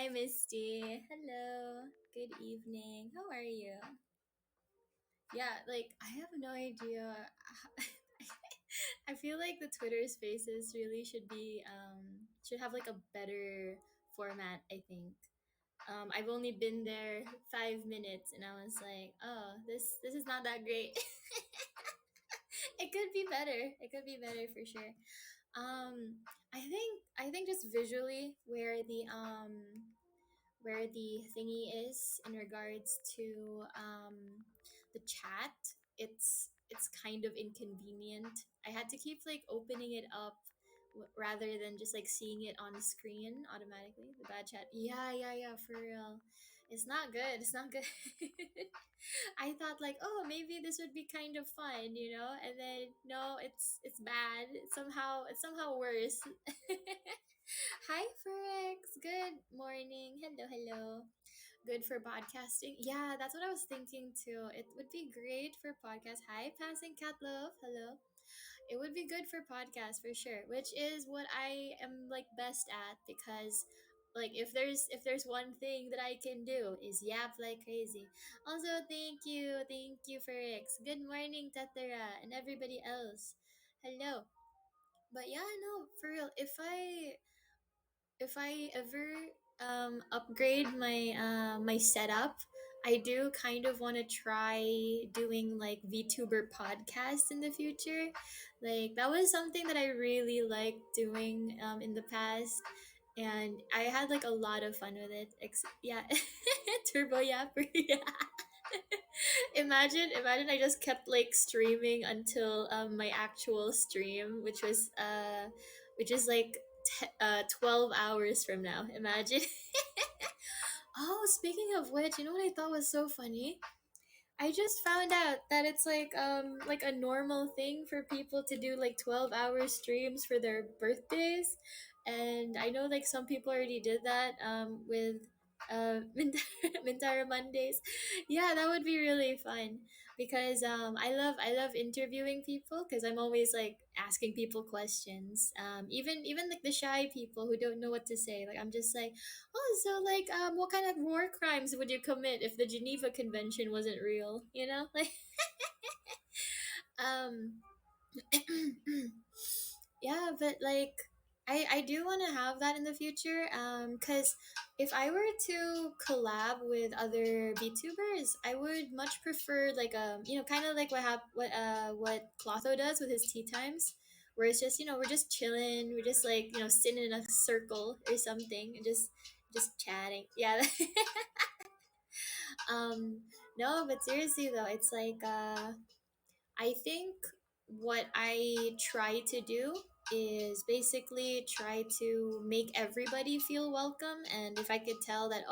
Hi, Misty. Hello. Good evening. How are you? Yeah, like I have no idea. I feel like the Twitter Spaces really should have like a better format. I think. I've only been there 5 minutes, and I was like, oh, this is not that great. It could be better. It could be better for sure. I think just visually where the thingy is in regards to the chat, it's kind of inconvenient. I had to keep like opening it up rather than just like seeing it on the screen automatically. The bad chat, yeah, for real. It's not good. It's not good. I thought like, oh, maybe this would be kind of fun, and then no, it's bad. It's somehow worse. Hi, Forex. Good morning. Hello, hello. Good for podcasting. Yeah, that's what I was thinking too. It would be great for podcast. Hi, Passing Cat Love. Hello. It would be good for podcast for sure, which is what I am like best at because like if there's one thing that I can do is yap like crazy. Also, thank you, Forex. Good morning, Tatara, and everybody else. Hello. But yeah, no, for real. If I ever upgrade my setup, I do kind of want to try doing like VTuber podcasts in the future. Like that was something that I really liked doing in the past, and I had like a lot of fun with it. Yeah, Turbo Yapper. Yeah. Imagine I just kept like streaming until my actual stream, which is like 12 hours from now. Imagine. Oh, speaking of which, you know what I thought was so funny? I just found out that it's like a normal thing for people to do like 12-hour streams for their birthdays. And I know like some people already did that with Mintara Mondays. Yeah, that would be really fun because I love interviewing people because I'm always like asking people questions. Even like the shy people who don't know what to say. Like I'm just like, oh, so like, what kind of war crimes would you commit if the Geneva Convention wasn't real? Like, um, yeah, but like, I do want to have that in the future. Cause if I were to collab with other VTubers, I would much prefer like kind of like what Clotho does with his tea times. Where it's just we're just chilling, we're just like sitting in a circle or something and just chatting. Yeah. No, but seriously though, it's like I think what I try to do is basically try to make everybody feel welcome, and if I could tell that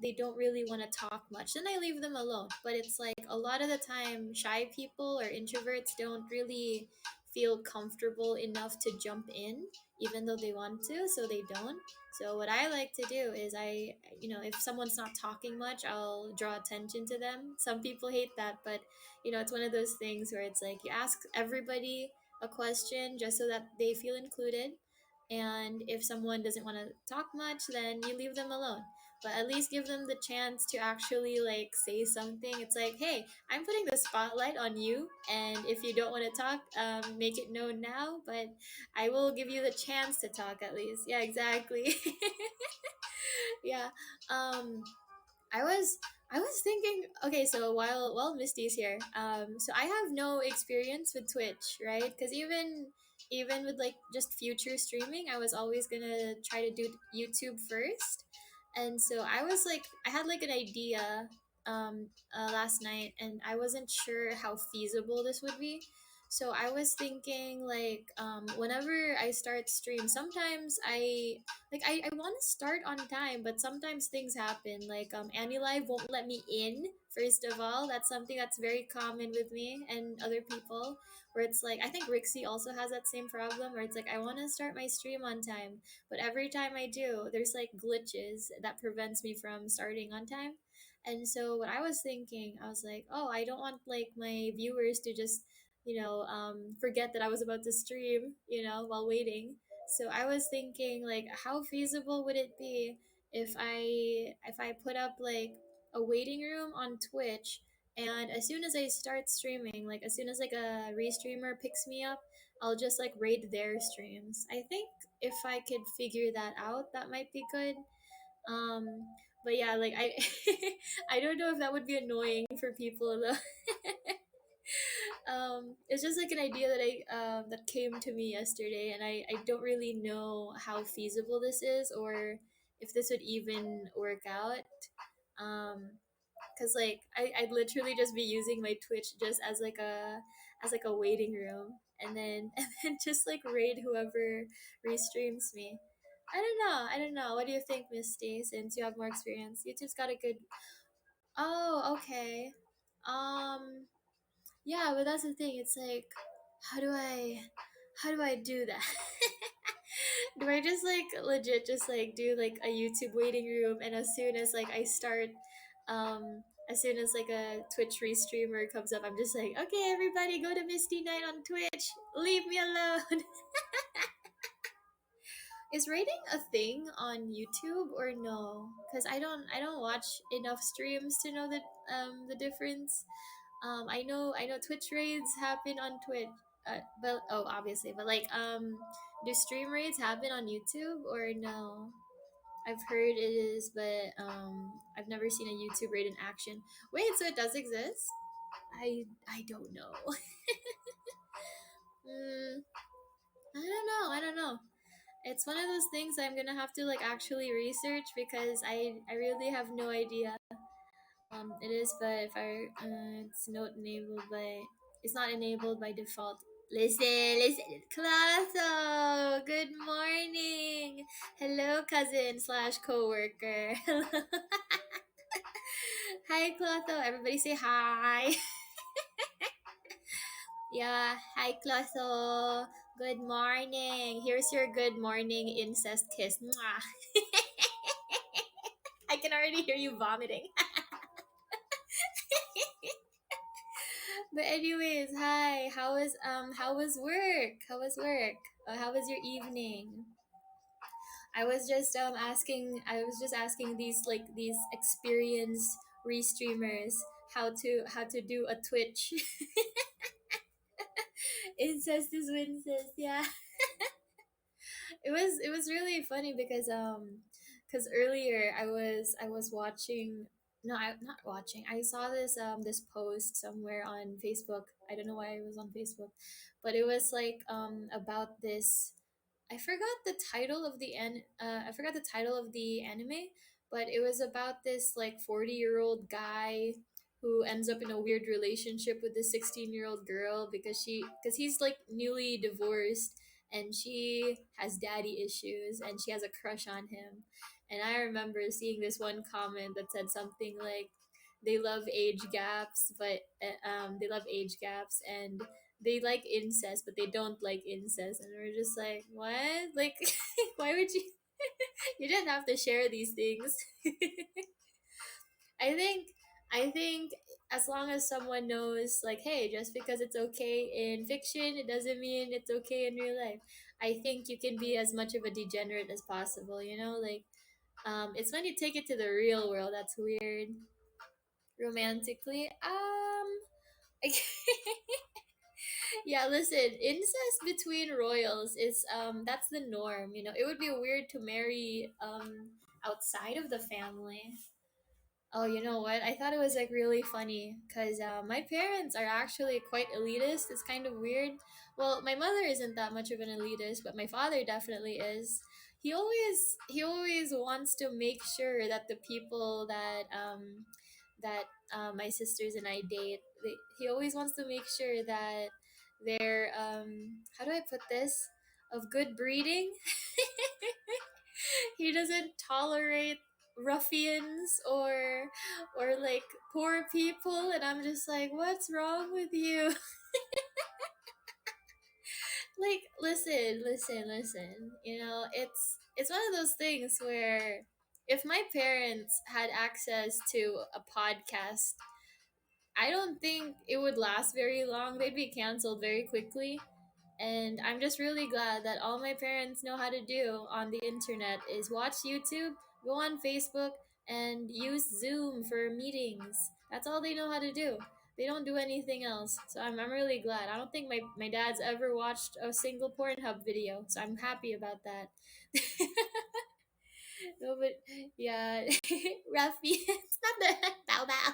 they don't really want to talk much, then I leave them alone. But it's like a lot of the time shy people or introverts don't really feel comfortable enough to jump in even though they want to, so they don't. So what I like to do is if someone's not talking much, I'll draw attention to them. Some people hate that, but it's one of those things where it's like you ask everybody a question just so that they feel included. And if someone doesn't want to talk much, then you leave them alone. But at least give them the chance to actually like say something. It's like, hey, I'm putting the spotlight on you, and if you don't want to talk, make it known now. But I will give you the chance to talk at least. Yeah, exactly. Yeah. Um, I was thinking, okay, so while Misty's here, so I have no experience with Twitch, right? Because even with like just future streaming, I was always gonna try to do YouTube first, and so I had like an idea last night, and I wasn't sure how feasible this would be. So I was thinking like whenever I start stream, sometimes I want to start on time, but sometimes things happen. Like AniLive won't let me in. First of all, that's something that's very common with me and other people. Where it's like I think Rixie also has that same problem. Where it's like I want to start my stream on time, but every time I do, there's like glitches that prevents me from starting on time. And so what I was thinking, I was like, oh, I don't want like my viewers to just forget that I was about to stream, while waiting. So I was thinking, like, how feasible would it be if I put up like a waiting room on Twitch, and as soon as I start streaming, like as soon as like a restreamer picks me up, I'll just like raid their streams. I think if I could figure that out, that might be good. um but yeah, like I I don't know if that would be annoying for people though. It's just like an idea that that came to me yesterday, and I don't really know how feasible this is, or if this would even work out. Because like I'd literally just be using my Twitch just as like a waiting room, and then and then just like raid whoever restreams me. I don't know. What do you think, Misty? Since you have more experience, YouTube's got a good. Oh, okay. Um, yeah, but that's the thing. It's like, how do I, how do I do that? Do I just like legit just like do like a YouTube waiting room, and as soon as like I start, as soon as like a Twitch restreamer comes up, I'm just like, okay, everybody, go to Misty Night on Twitch. Leave me alone. Is rating a thing on YouTube or no? Because I don't watch enough streams to know the difference. I know Twitch raids happen on Twitch. But oh, obviously, but like do stream raids happen on YouTube or no? I've heard it is, but I've never seen a YouTube raid in action. Wait, so it does exist? I don't know. mm, I don't know. It's one of those things I'm gonna have to like actually research, because I really have no idea. It is, but if I it's not enabled by default. Listen, Clatho. Good morning. Hello, cousin slash coworker. Hello. Hi, Clatho. Everybody say hi. Yeah, hi, Clatho. Good morning. Here's your good morning incest kiss. Mwah. I can already hear you vomiting. But anyways, hi. How was work? How was work? How was your evening? I was just asking these experienced restreamers how to do a Twitch. Incest is incest, yeah. It was really funny because earlier I was watching. No, I'm not watching. I saw this post somewhere on Facebook. I don't know why I was on Facebook, but it was like about this. I forgot the title of the anime, but it was about this like 40-year-old guy who ends up in a weird relationship with this 16-year-old girl, because he's like newly divorced, and she has daddy issues, and she has a crush on him. And I remember seeing this one comment that said something like, they love age gaps, and they like incest, but they don't like incest. And we're just like, what? Like, why would you? You didn't have to share these things. I think, I think as long as someone knows, like, hey, just because it's okay in fiction, it doesn't mean it's okay in real life. I think you can be as much of a degenerate as possible. Like, it's when you take it to the real world that's weird. Romantically, yeah, listen, incest between royals is that's the norm. It would be weird to marry outside of the family. Oh, you know what? I thought it was like really funny because my parents are actually quite elitist. It's kind of weird. Well, my mother isn't that much of an elitist, but my father definitely is. He always wants to make sure that the people that my sisters and I date, he always wants to make sure that they're how do I put this, of good breeding. He doesn't tolerate ruffians or like poor people, and I'm just like, what's wrong with you? Like, listen. It's one of those things where if my parents had access to a podcast, I don't think it would last very long. They'd be canceled very quickly. And I'm just really glad that all my parents know how to do on the internet is watch YouTube, go on Facebook and use Zoom for meetings. That's all they know how to do. They don't do anything else. So I'm really glad. I don't think my dad's ever watched a single Pornhub video. So I'm happy about that. No, but yeah, ruffians, not the bow bow,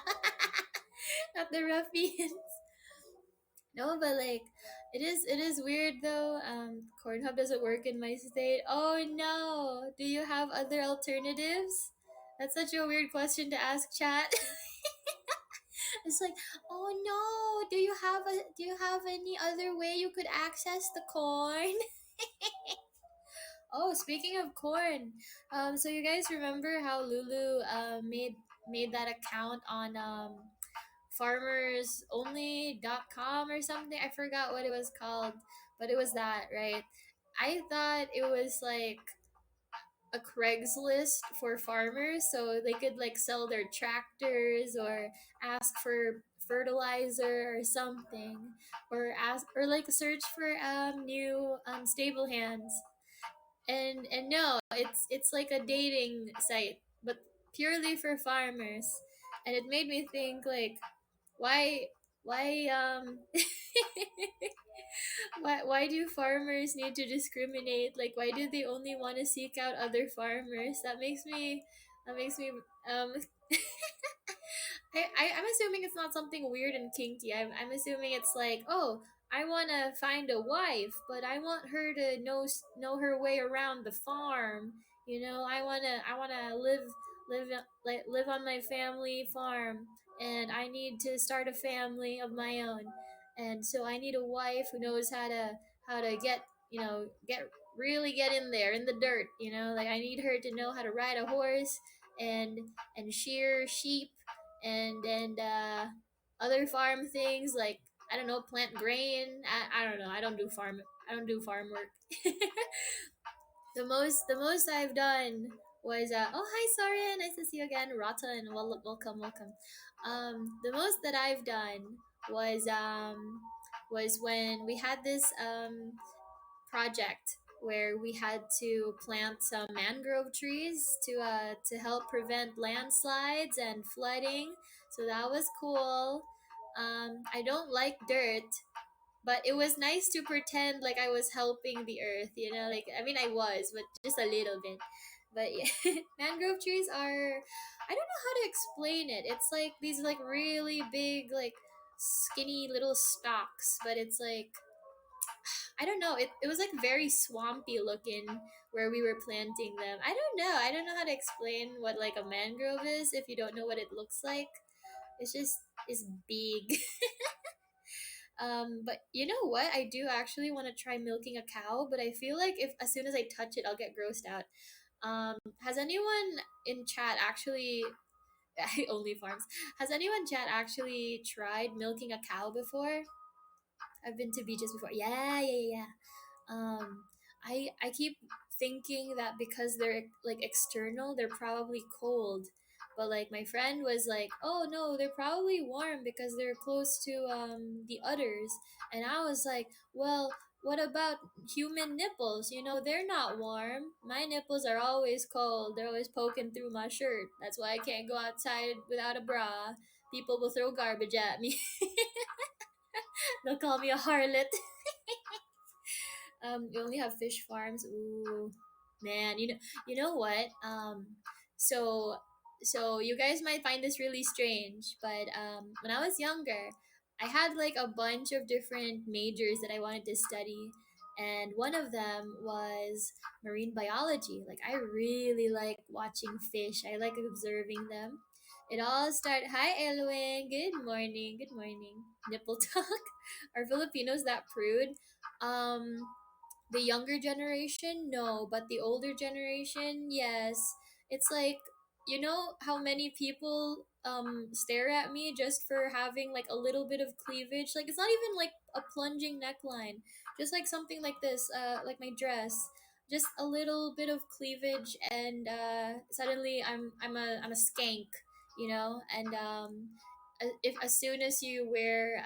not the ruffians. No, but like, it is weird though. Cornhub doesn't work in my state. Oh no! Do you have other alternatives? That's such a weird question to ask, chat. It's like, oh no! Do you have any other way you could access the corn? Oh, speaking of corn, so you guys remember how Lulu made that account on farmersonly.com or something? I forgot what it was called, but it was that, right? I thought it was like a Craigslist for farmers so they could like sell their tractors or ask for fertilizer or something, or ask or like search for new stable hands. And no, it's like a dating site but purely for farmers. And it made me think like, why why why do farmers need to discriminate? Like, why do they only want to seek out other farmers? That makes me um I'm assuming it's not something weird and kinky. I'm assuming it's like, oh, I want to find a wife, but I want her to know her way around the farm. I want to live on my family farm, and I need to start a family of my own. And so I need a wife who knows how to get really get in there in the dirt. Like, I need her to know how to ride a horse and shear sheep and other farm things, like, I don't know, plant grain. I don't know. I don't do farm work. The most I've done was oh, hi Soren, nice to see you again. Rata, and welcome. The most that I've done was when we had this project where we had to plant some mangrove trees to help prevent landslides and flooding. So that was cool. I don't like dirt, but it was nice to pretend like I was helping the earth. Like, I mean, I was, but just a little bit. But yeah, mangrove trees are, I don't know how to explain it. It's like these like really big, like skinny little stalks, but it's like, I don't know. It was like very swampy looking where we were planting them. I don't know. I don't know how to explain what like a mangrove is if you don't know what it looks like. It's big. But you know what? I do actually want to try milking a cow, but I feel like if as soon as I touch it, I'll get grossed out. Has anyone in chat actually only farms? Has anyone chat actually tried milking a cow before? I've been to beaches before. Yeah, yeah, yeah, yeah. I keep thinking that because they're like external, they're probably cold. But like my friend was like, "Oh no, they're probably warm because they're close to the udders." And I was like, "Well, what about human nipples? They're not warm. My nipples are always cold. They're always poking through my shirt. That's why I can't go outside without a bra. People will throw garbage at me. They'll call me a harlot." You only have fish farms. Ooh, man. You know what? So so you guys might find this really strange, but when I was younger, I had like a bunch of different majors that I wanted to study, and one of them was marine biology. Like, I really like watching fish. I like observing them. It all started. Hi, Elwin. Good morning. Good morning. Nipple talk. Are Filipinos that prude? Um, the younger generation, no, but the older generation, yes. It's like, how many people stare at me just for having like a little bit of cleavage. Like, it's not even like a plunging neckline, just like something like this, like my dress, just a little bit of cleavage, and suddenly I'm a skank. And if as soon as you wear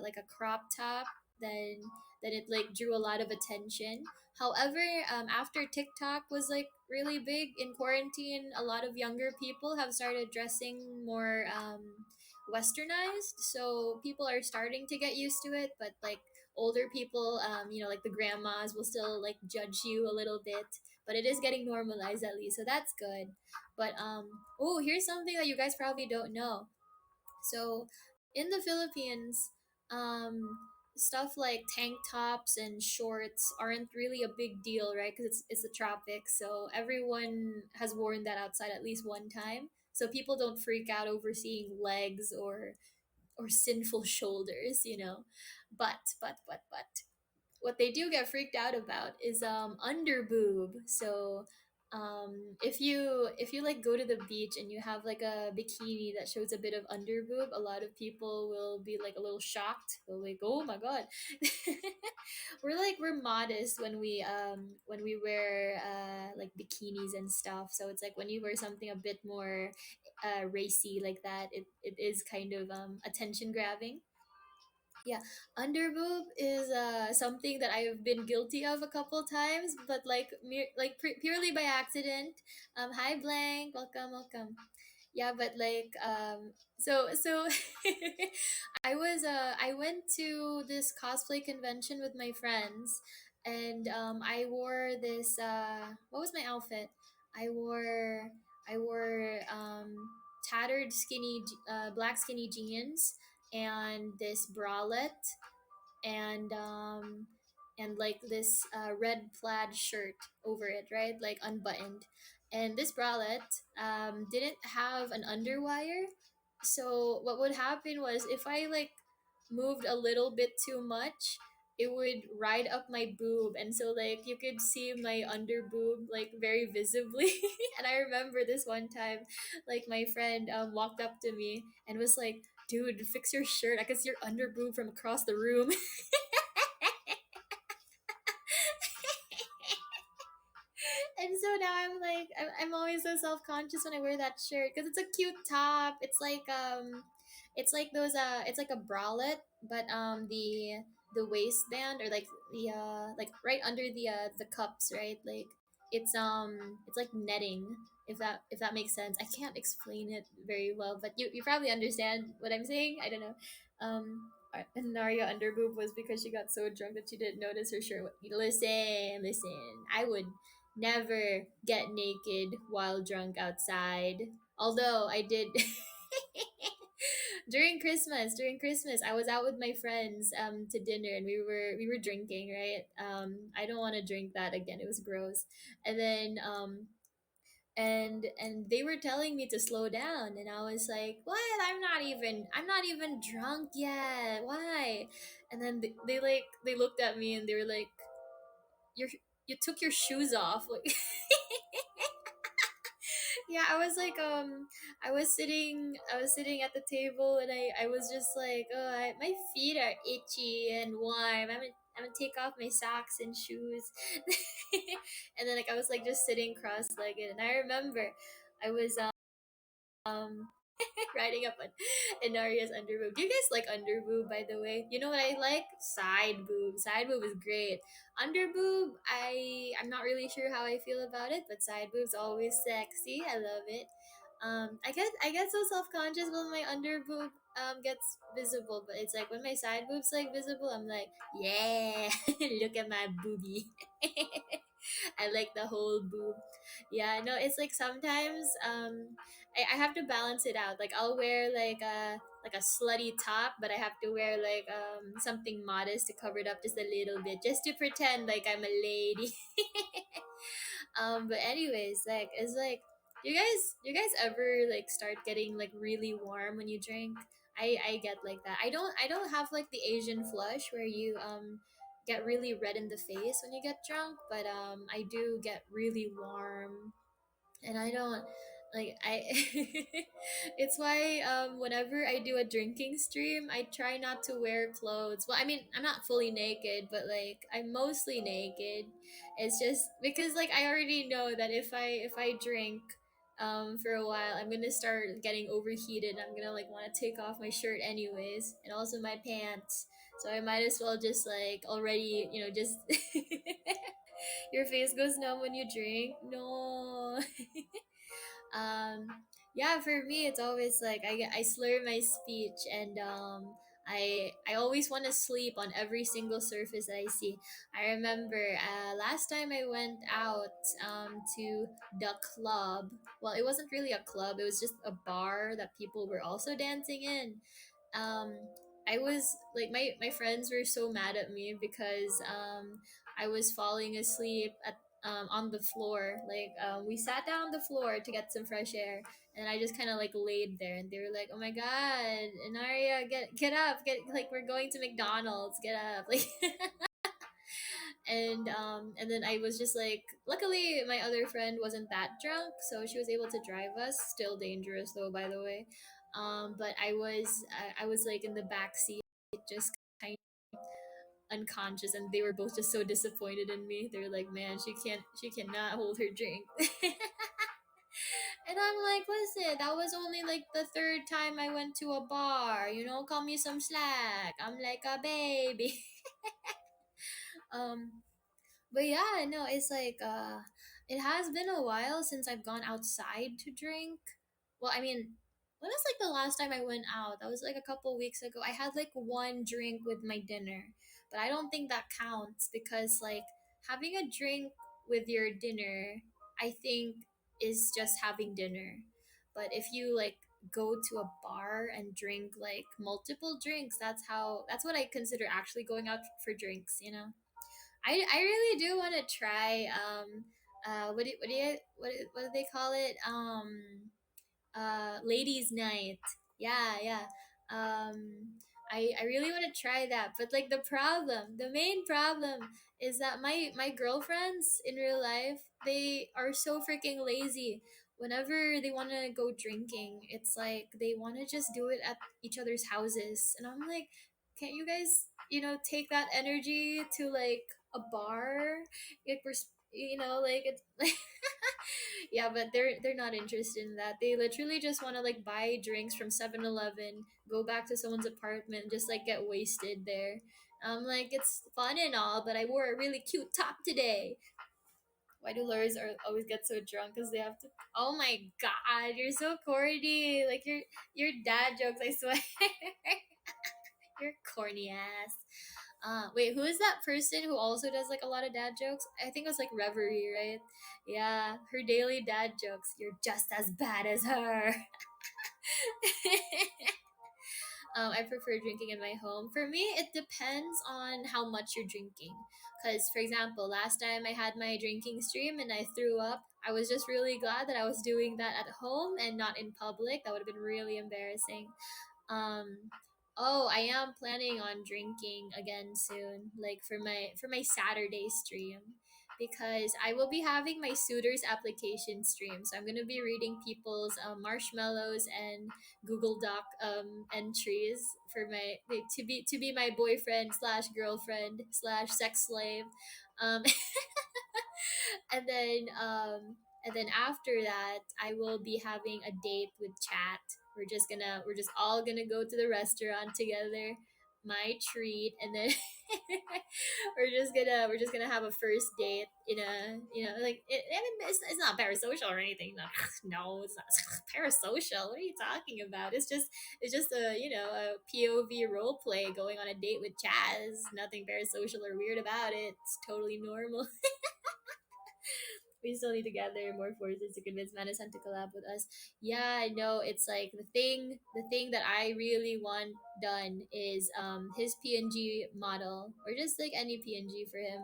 like a crop top, then that it like drew a lot of attention. However, after TikTok was like really big in quarantine, a lot of younger people have started dressing more westernized. So people are starting to get used to it, but like older people, like the grandmas will still like judge you a little bit, but it is getting normalized at least, so that's good. But oh, here's something that you guys probably don't know. So in the Philippines, um, stuff like tank tops and shorts aren't really a big deal, right? Because it's the tropics, so everyone has worn that outside at least one time. So people don't freak out over seeing legs or sinful shoulders, you know. But what they do get freaked out about is under boob. So if you like go to the beach and you have like a bikini that shows a bit of under boob, a lot of people will be like a little shocked. They'll like, oh my god. We're modest when we wear like bikinis and stuff. So it's like when you wear something a bit more racy like that, it is kind of attention grabbing. Yeah, underboob is something that I've been guilty of a couple times, but like purely by accident. Hi Blank, welcome, welcome. Yeah, but like so I went to this cosplay convention with my friends, and I wore this what was my outfit? I wore I wore tattered black skinny jeans and this bralette and and like this red plaid shirt over it, right? Like unbuttoned. And this bralette didn't have an underwire. So what would happen was if I like moved a little bit too much, it would ride up my boob, and so like you could see my under boob like very visibly. And I remember this one time, like my friend walked up to me and was like, dude, fix your shirt, I could see your under boob from across the room. And so now I'm always so self-conscious when I wear that shirt because it's a cute top. It's like those it's like a bralette, but the waistband, or like the like right under the cups, right? Like it's like netting, if that makes sense. I can't explain it very well, but you probably understand what I'm saying. I don't know. Naria underboob was because she got so drunk that she didn't notice her shirt. Listen, I would never get naked while drunk outside. Although I did during Christmas, I was out with my friends to dinner, and we were drinking, right? I don't want to drink that again. It was gross. And then and they were telling me to slow down, and I was like, what? I'm not even drunk yet. Why? And then they looked at me and they were like, you you took your shoes off, like. Yeah, I was like I was sitting at the table, and I was just like, oh, my feet are itchy and warm. I'm gonna take off my socks and shoes. And then like I was like just sitting cross-legged, and I remember I was um riding up on Enaria's underboob. Do you guys like underboob, by the way? You know what I like? Side boob. Side boob is great. Underboob, I'm not really sure how I feel about it, but side boob's always sexy. I love it. I get so self conscious when my underboob gets visible, but it's like when my side boob's like visible, I'm like, yeah, look at my boobie. I like the whole boob. Yeah, no, it's like sometimes I have to balance it out. Like I'll wear like a slutty top, but I have to wear like something modest to cover it up just a little bit, just to pretend like I'm a lady. But anyways, like it's like you guys ever like start getting like really warm when you drink? I get like that. I don't have like the Asian flush where you get really red in the face when you get drunk, but I do get really warm, and I don't like I it's why whenever I do a drinking stream, I try not to wear clothes. Well, I mean, I'm not fully naked, but like I'm mostly naked. It's just because like I already know that if I drink for a while, I'm gonna start getting overheated. I'm gonna like want to take off my shirt anyways, and also my pants. So I might as well just like already, just your face goes numb when you drink. No. um yeah, for me it's always like I slur my speech, and I always want to sleep on every single surface that I see. I remember last time I went out to the club. Well, it wasn't really a club, it was just a bar that people were also dancing in. um I was like, my friends were so mad at me because I was falling asleep at on the floor. Like we sat down on the floor to get some fresh air, and I just kind of like laid there, and they were like, "Oh my god, Enaria, get up, get like we're going to McDonald's, get up!" Like, and then I was just like, luckily my other friend wasn't that drunk, so she was able to drive us. Still dangerous though, by the way. But I was like in the back seat, just kind of unconscious, and they were both just so disappointed in me. They're like, "Man, she cannot hold her drink." And I'm like, "Listen, that was only like the third time I went to a bar. Call me some slack. I'm like a baby." um but yeah, no, it's like it has been a while since I've gone outside to drink. Well, I mean, when was like the last time I went out? That was like a couple weeks ago. I had like one drink with my dinner, but I don't think that counts because like having a drink with your dinner, I think is just having dinner. But if you like go to a bar and drink like multiple drinks, that's what I consider actually going out for drinks. I really do want to try what do they call it, ladies night. Yeah, yeah. I really want to try that, but like the main problem is that my girlfriends in real life, they are so freaking lazy. Whenever they want to go drinking, it's like they want to just do it at each other's houses, and I'm like, can't you guys take that energy to like a bar? Like like it's yeah, but they're not interested in that. They literally just want to like buy drinks from 7-Eleven, go back to someone's apartment, and just like get wasted there. I'm like, it's fun and all, but I wore a really cute top today. Why do lawyers always get so drunk? Because they have to. Oh my god, you're so corny. Like your dad jokes, I swear. You're corny ass. Wait, who is that person who also does like a lot of dad jokes? I think it was like Reverie, right? Yeah, her daily dad jokes. You're just as bad as her. I prefer drinking in my home. For me, it depends on how much you're drinking. Because, for example, last time I had my drinking stream and I threw up, I was just really glad that I was doing that at home and not in public. That would have been really embarrassing. um oh, I am planning on drinking again soon, like for my Saturday stream, because I will be having my suitors application stream. So I'm going to be reading people's marshmallows and Google Doc entries for my to be my boyfriend slash girlfriend slash sex slave. um and then after that, I will be having a date with chat. We're just all gonna go to the restaurant together, my treat. And then we're just gonna have a first date in a, like I mean, it's not parasocial or anything. No, no, it's not parasocial. What are you talking about? It's just a, a POV role play going on a date with chat. There's nothing parasocial or weird about it. It's totally normal. We still need to gather more forces to convince Manasan to collab with us. Yeah, I know. It's like the thing that I really want done is his PNG model, or just like any PNG for him.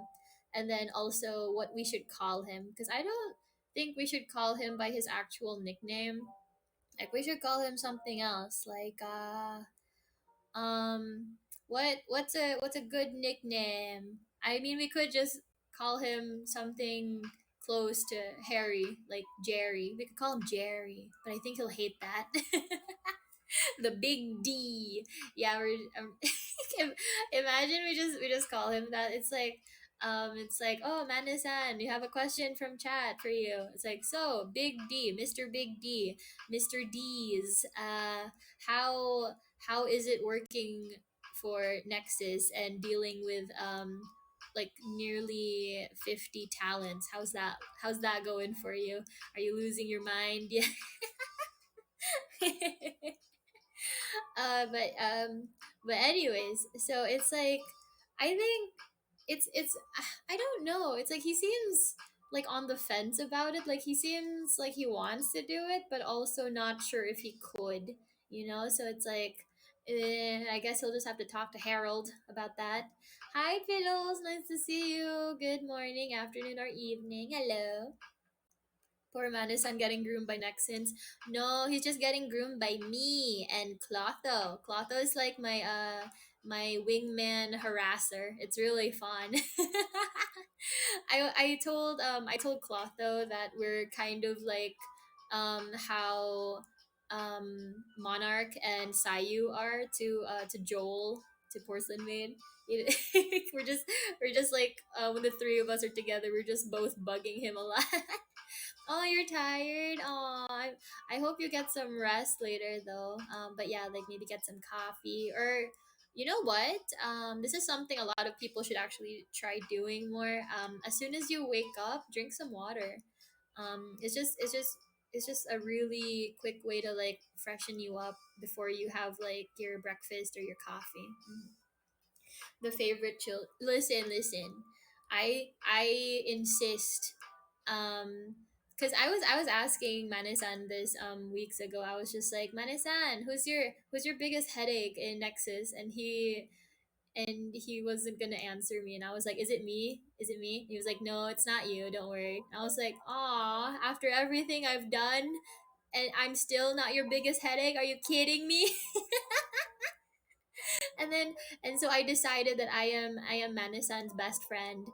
And then also what we should call him, because I don't think we should call him by his actual nickname. Like, we should call him something else, like what's a good nickname? I mean, we could just call him something close to Harry, like Jerry. We could call him Jerry, but I think he'll hate that. The big D. Yeah, we're imagine we just call him that. It's like, oh, Manasan, we have a question from chat for you. It's like, so Big D, Mr. Big D, Mr. D's, how is it working for Nexus and dealing with like nearly 50 talents. How's that going for you? Are you losing your mind? Yeah. But but anyways, so it's like I think it's I don't know. It's like he seems like on the fence about it. Like he seems like he wants to do it, but also not sure if he could. You know, so it's like I guess he'll just have to talk to Harold about that. Hi, Fiddles. Nice to see you. Good morning, afternoon, or evening. Hello. Poor Madison getting groomed by Nexans. No, he's just getting groomed by me and Clotho. Clotho is like my wingman harasser. It's really fun. I told Clotho that we're kind of like how Monarch and Sayu are to Joel to Porcelain Maid. we're just we're just like when the three of us are together, we're just both bugging him a lot. Oh, you're tired. Oh, I hope you get some rest later though. But yeah, like maybe get some coffee or you know what? This is something a lot of people should actually try doing more. As soon as you wake up, drink some water. It's just a really quick way to like freshen you up before you have like your breakfast or your coffee. The favorite chill. Listen. I insist. Because I was asking Manesan this weeks ago. I was just like, Manesan, who's your biggest headache in Nexus? And he wasn't gonna answer me, and I was like, is it me? Is it me? He was like, no, it's not you. Don't worry. I was like, aw, after everything I've done, and I'm still not your biggest headache. Are you kidding me? and then and so I decided that I am Manasan's best friend.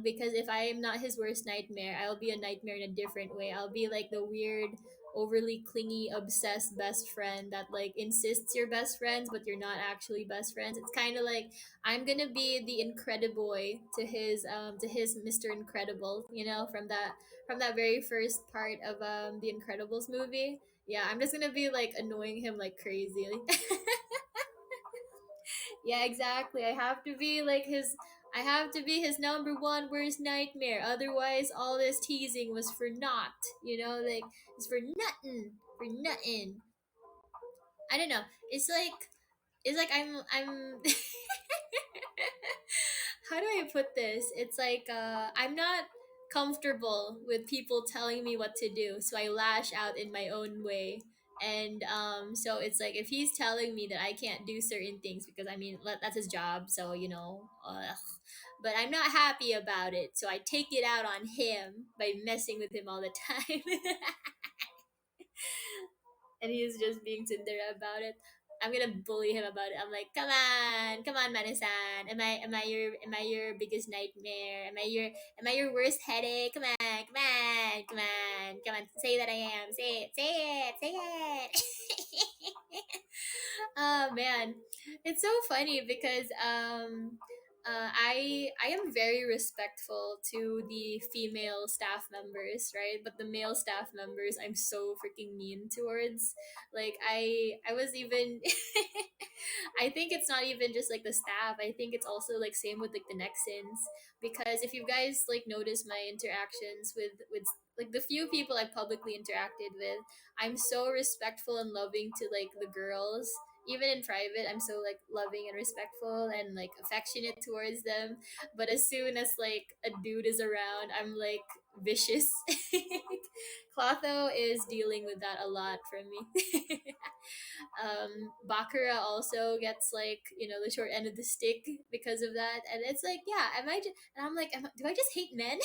Because if I am not his worst nightmare, I'll be a nightmare in a different way. I'll be like the weird, overly clingy, obsessed best friend that like insists you're best friends, but you're not actually best friends. It's kind of like I'm gonna be the Incrediboy to his Mr. Incredible. You know, from that very first part of the Incredibles movie. Yeah, I'm just gonna be like annoying him like crazy. Yeah, exactly. I have to be his number one worst nightmare. Otherwise all this teasing was for naught. You know, like it's for nothing. For nothing. I don't know. It's like I'm how do I put this? It's like I'm not comfortable with people telling me what to do, so I lash out in my own way. And so it's like if he's telling me that I can't do certain things because I mean that's his job, so you know, but I'm not happy about it, so I take it out on him by messing with him all the time. And he's just being Tinder about it. I'm gonna bully him about it. I'm like, come on, Manasan. Am I your biggest nightmare? Am I your worst headache? Come on. Say that I am. Say it. Oh man, it's so funny because I am very respectful to the female staff members, right? But the male staff members, I'm so freaking mean towards. Like I was even I think it's not even just like the staff. I think it's also like same with like the Nexans, because if you guys like notice my interactions with like the few people I publicly interacted with, I'm so respectful and loving to like the girls. Even in private, I'm so like loving and respectful and like affectionate towards them. But as soon as like a dude is around, I'm like vicious. Clotho is dealing with that a lot from me. Bakura also gets like you know the short end of the stick because of that, and it's like yeah, am I? And I'm like, do I just hate men?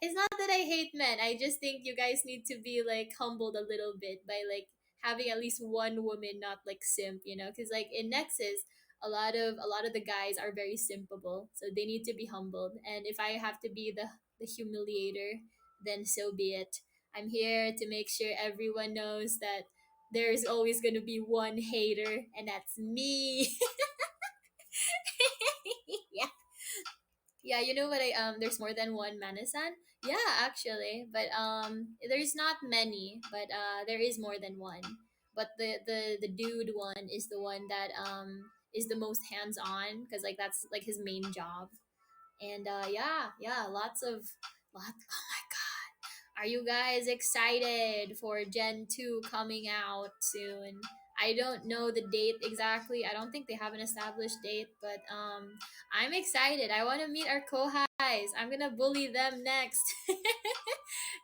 It's not that I hate men. I just think you guys need to be like humbled a little bit by like having at least one woman not like simp, you know, because like in Nexus, a lot of the guys are very simpable, so they need to be humbled. And if I have to be the humiliator, then so be it. I'm here to make sure everyone knows that there's always gonna be one hater, and that's me. Yeah. Yeah, you know what I there's more than one Manasan? Yeah, actually. But there's not many, but there is more than one. but the dude one is the one that is the most hands on, because like that's like his main job. And yeah, lots. Oh my god, are you guys excited for Gen 2 coming out soon? I don't know the date exactly. I don't think they have an established date, but I'm excited. I want to meet our co-highs. I'm going to bully them next.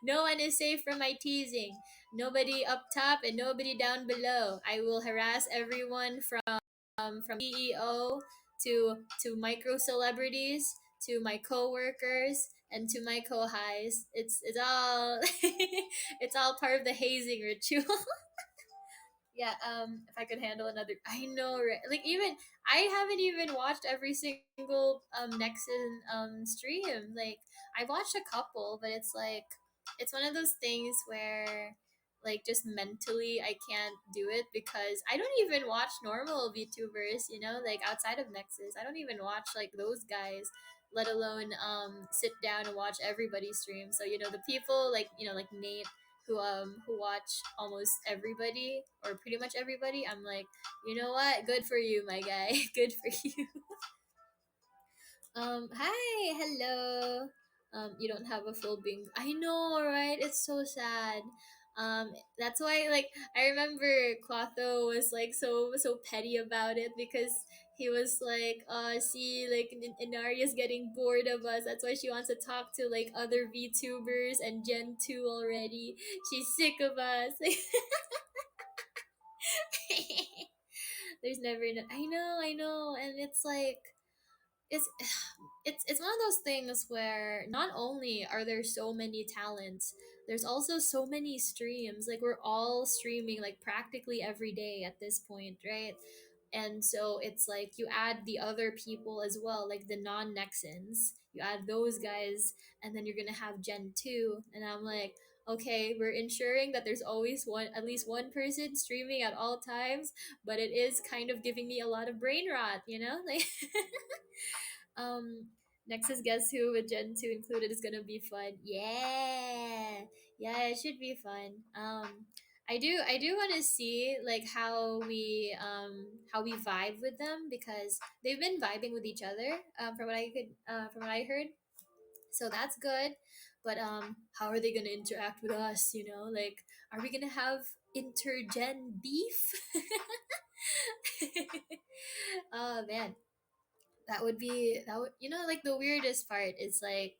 No one is safe from my teasing. Nobody up top and nobody down below. I will harass everyone from CEO to micro celebrities to my coworkers and to my co-highs. It's all it's all part of the hazing ritual. Yeah, if I could handle another, I know, right? Like, even I haven't even watched every single Nexus stream. Like, I watched a couple, but it's like it's one of those things where like just mentally I can't do it, because I don't even watch normal VTubers, like outside of Nexus. I don't even watch like those guys, let alone sit down and watch everybody's stream. So the people like like Nate, who watch almost everybody or pretty much everybody. I'm like, you know what? Good for you, my guy. Good for you. Hi, hello. You don't have a full bingo. I know, right? It's so sad. That's why, like, I remember Quatho was like so petty about it, because he was like, see, like, Enaria's getting bored of us. That's why she wants to talk to like other VTubers and Gen 2 already. She's sick of us. There's never enough. I know, and it's like it's it's one of those things where not only are there so many talents, there's also so many streams. Like, we're all streaming like practically every day at this point, right? And so it's like you add the other people as well, like the non-Nexans. You add those guys, and then you're gonna have Gen 2. And I'm like, okay, we're ensuring that there's always at least one person streaming at all times, but it is kind of giving me a lot of brain rot, Like, um, Nexus Guess Who with Gen 2 included is gonna be fun. Yeah, yeah, it should be fun. I do want to see like how we vibe with them, because they've been vibing with each other, from what I heard. So that's good. But how are they gonna interact with us? Like, are we gonna have intergen beef? Oh man, that would like the weirdest part is like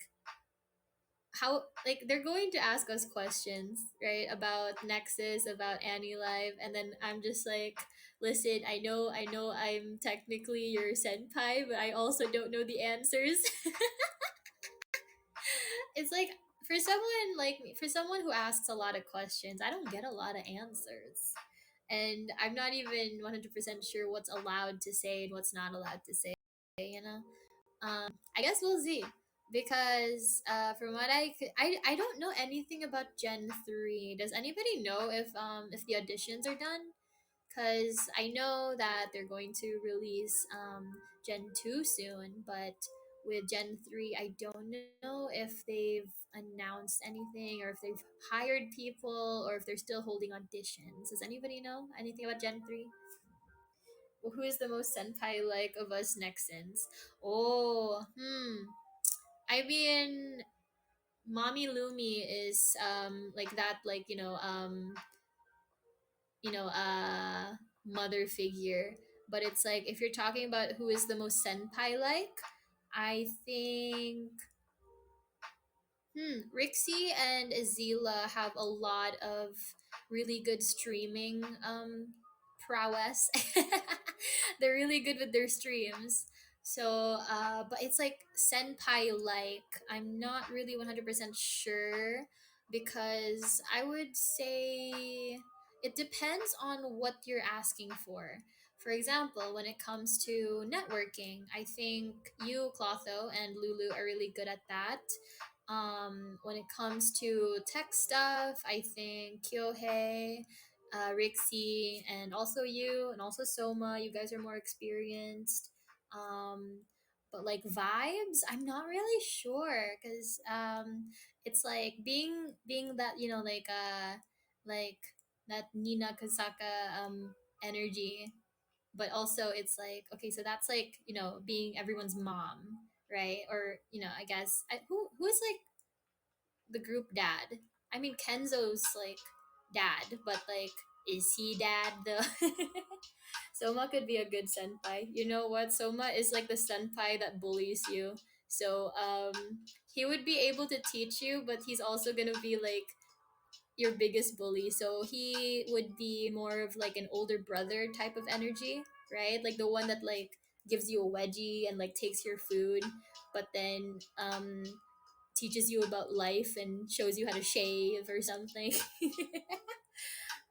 how, like, they're going to ask us questions, right, about Nexus, about AniLive, and then I'm just like, listen, I know I'm technically your senpai, but I also don't know the answers. It's like, for someone who asks a lot of questions, I don't get a lot of answers, and I'm not even 100% sure what's allowed to say and what's not allowed to say, you know I guess we'll see, because from what I don't know anything about Gen 3. Does anybody know if the auditions are done? Because I know that they're going to release Gen 2 soon, but with Gen 3, I don't know if they've announced anything, or if they've hired people, or if they're still holding auditions. Does anybody know anything about Gen 3? Well, who is the most senpai like of us Nexans? Oh, I mean, Mommy Lumi is like that, like mother figure. But it's like, if you're talking about who is the most senpai like, I think Rixie and Azila have a lot of really good streaming prowess. They're really good with their streams. So, but it's like senpai like. I'm not really 100% sure, because I would say it depends on what you're asking for. For example, when it comes to networking, I think you, Clotho, and Lulu are really good at that. When it comes to tech stuff, I think Kyohei, Rixie, and also you, and also Soma, you guys are more experienced. Um, but like vibes, I'm not really sure, because it's like being that like that Nina Kasaka energy. But also it's like, okay, so that's like, being everyone's mom, right? Or, I guess who is like the group dad? I mean, Kenzo's like dad, but like, is he dad though? Soma could be a good senpai. You know what? Soma is like the senpai that bullies you. So he would be able to teach you, but he's also gonna be like your biggest bully. So he would be more of like an older brother type of energy, right? Like the one that like gives you a wedgie and like takes your food, but then teaches you about life and shows you how to shave or something.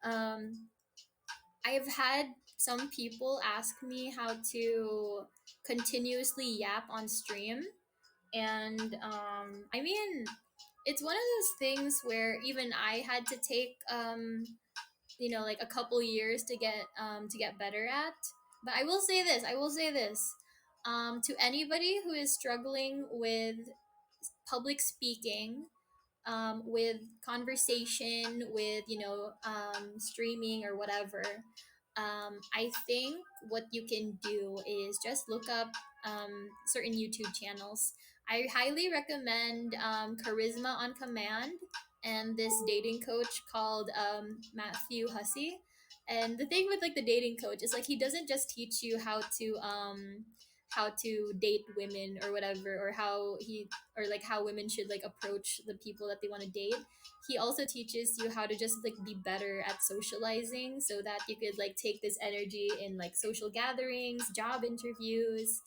um I've had some people ask me how to continuously yap on stream, and I mean, it's one of those things where even I had to take like a couple years to get better at. But I will say this to anybody who is struggling with public speaking, with conversation, with streaming or whatever. I think what you can do is just look up certain YouTube channels. I highly recommend Charisma on Command and this dating coach called Matthew Hussey. And the thing with like the dating coach is like he doesn't just teach you how to date women or whatever, or or like how women should like approach the people that they want to date. He also teaches you how to just like be better at socializing, so that you could like take this energy in like social gatherings, job interviews,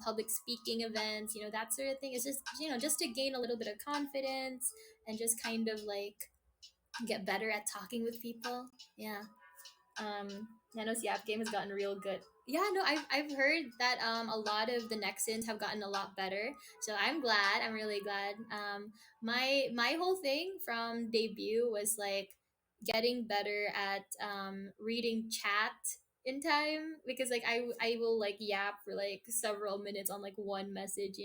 public speaking events, that sort of thing. It's just, just to gain a little bit of confidence and just kind of like get better at talking with people. Yeah. Nano's Yap game has gotten real good. Yeah, no, I've heard that a lot of the Nexans have gotten a lot better. So I'm glad. I'm really glad. My whole thing from debut was like getting better at reading chat in time, because like I will like yap for like several minutes on like one message,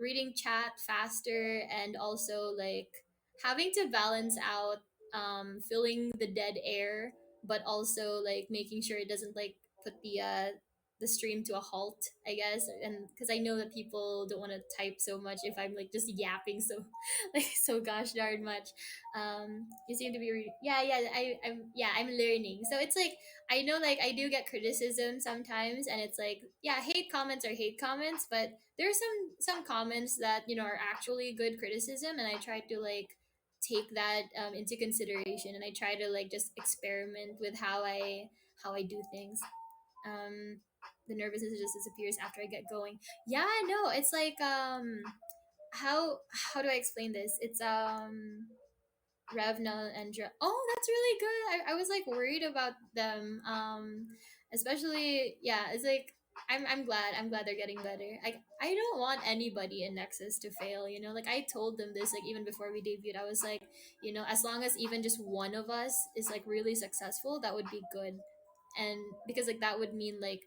reading chat faster, and also like having to balance out filling the dead air, but also like making sure it doesn't like put the stream to a halt, I guess. And because I know that people don't want to type so much if I'm like just yapping so like so gosh darn much. You seem to be I'm learning, so it's like I know like I do get criticism sometimes, and it's like, yeah, hate comments are hate comments, but there are some comments that are actually good criticism, and I try to like take that into consideration, and I try to like just experiment with how I do things. The nervousness just disappears after I get going. Yeah, no, it's like how do I explain this? It's Revna and oh, that's really good. I was like worried about them. Especially, yeah, it's like I'm glad they're getting better. I don't want anybody in Nexus to fail, Like I told them this like even before we debuted. I was like, as long as even just one of us is like really successful, that would be good. And because like that would mean like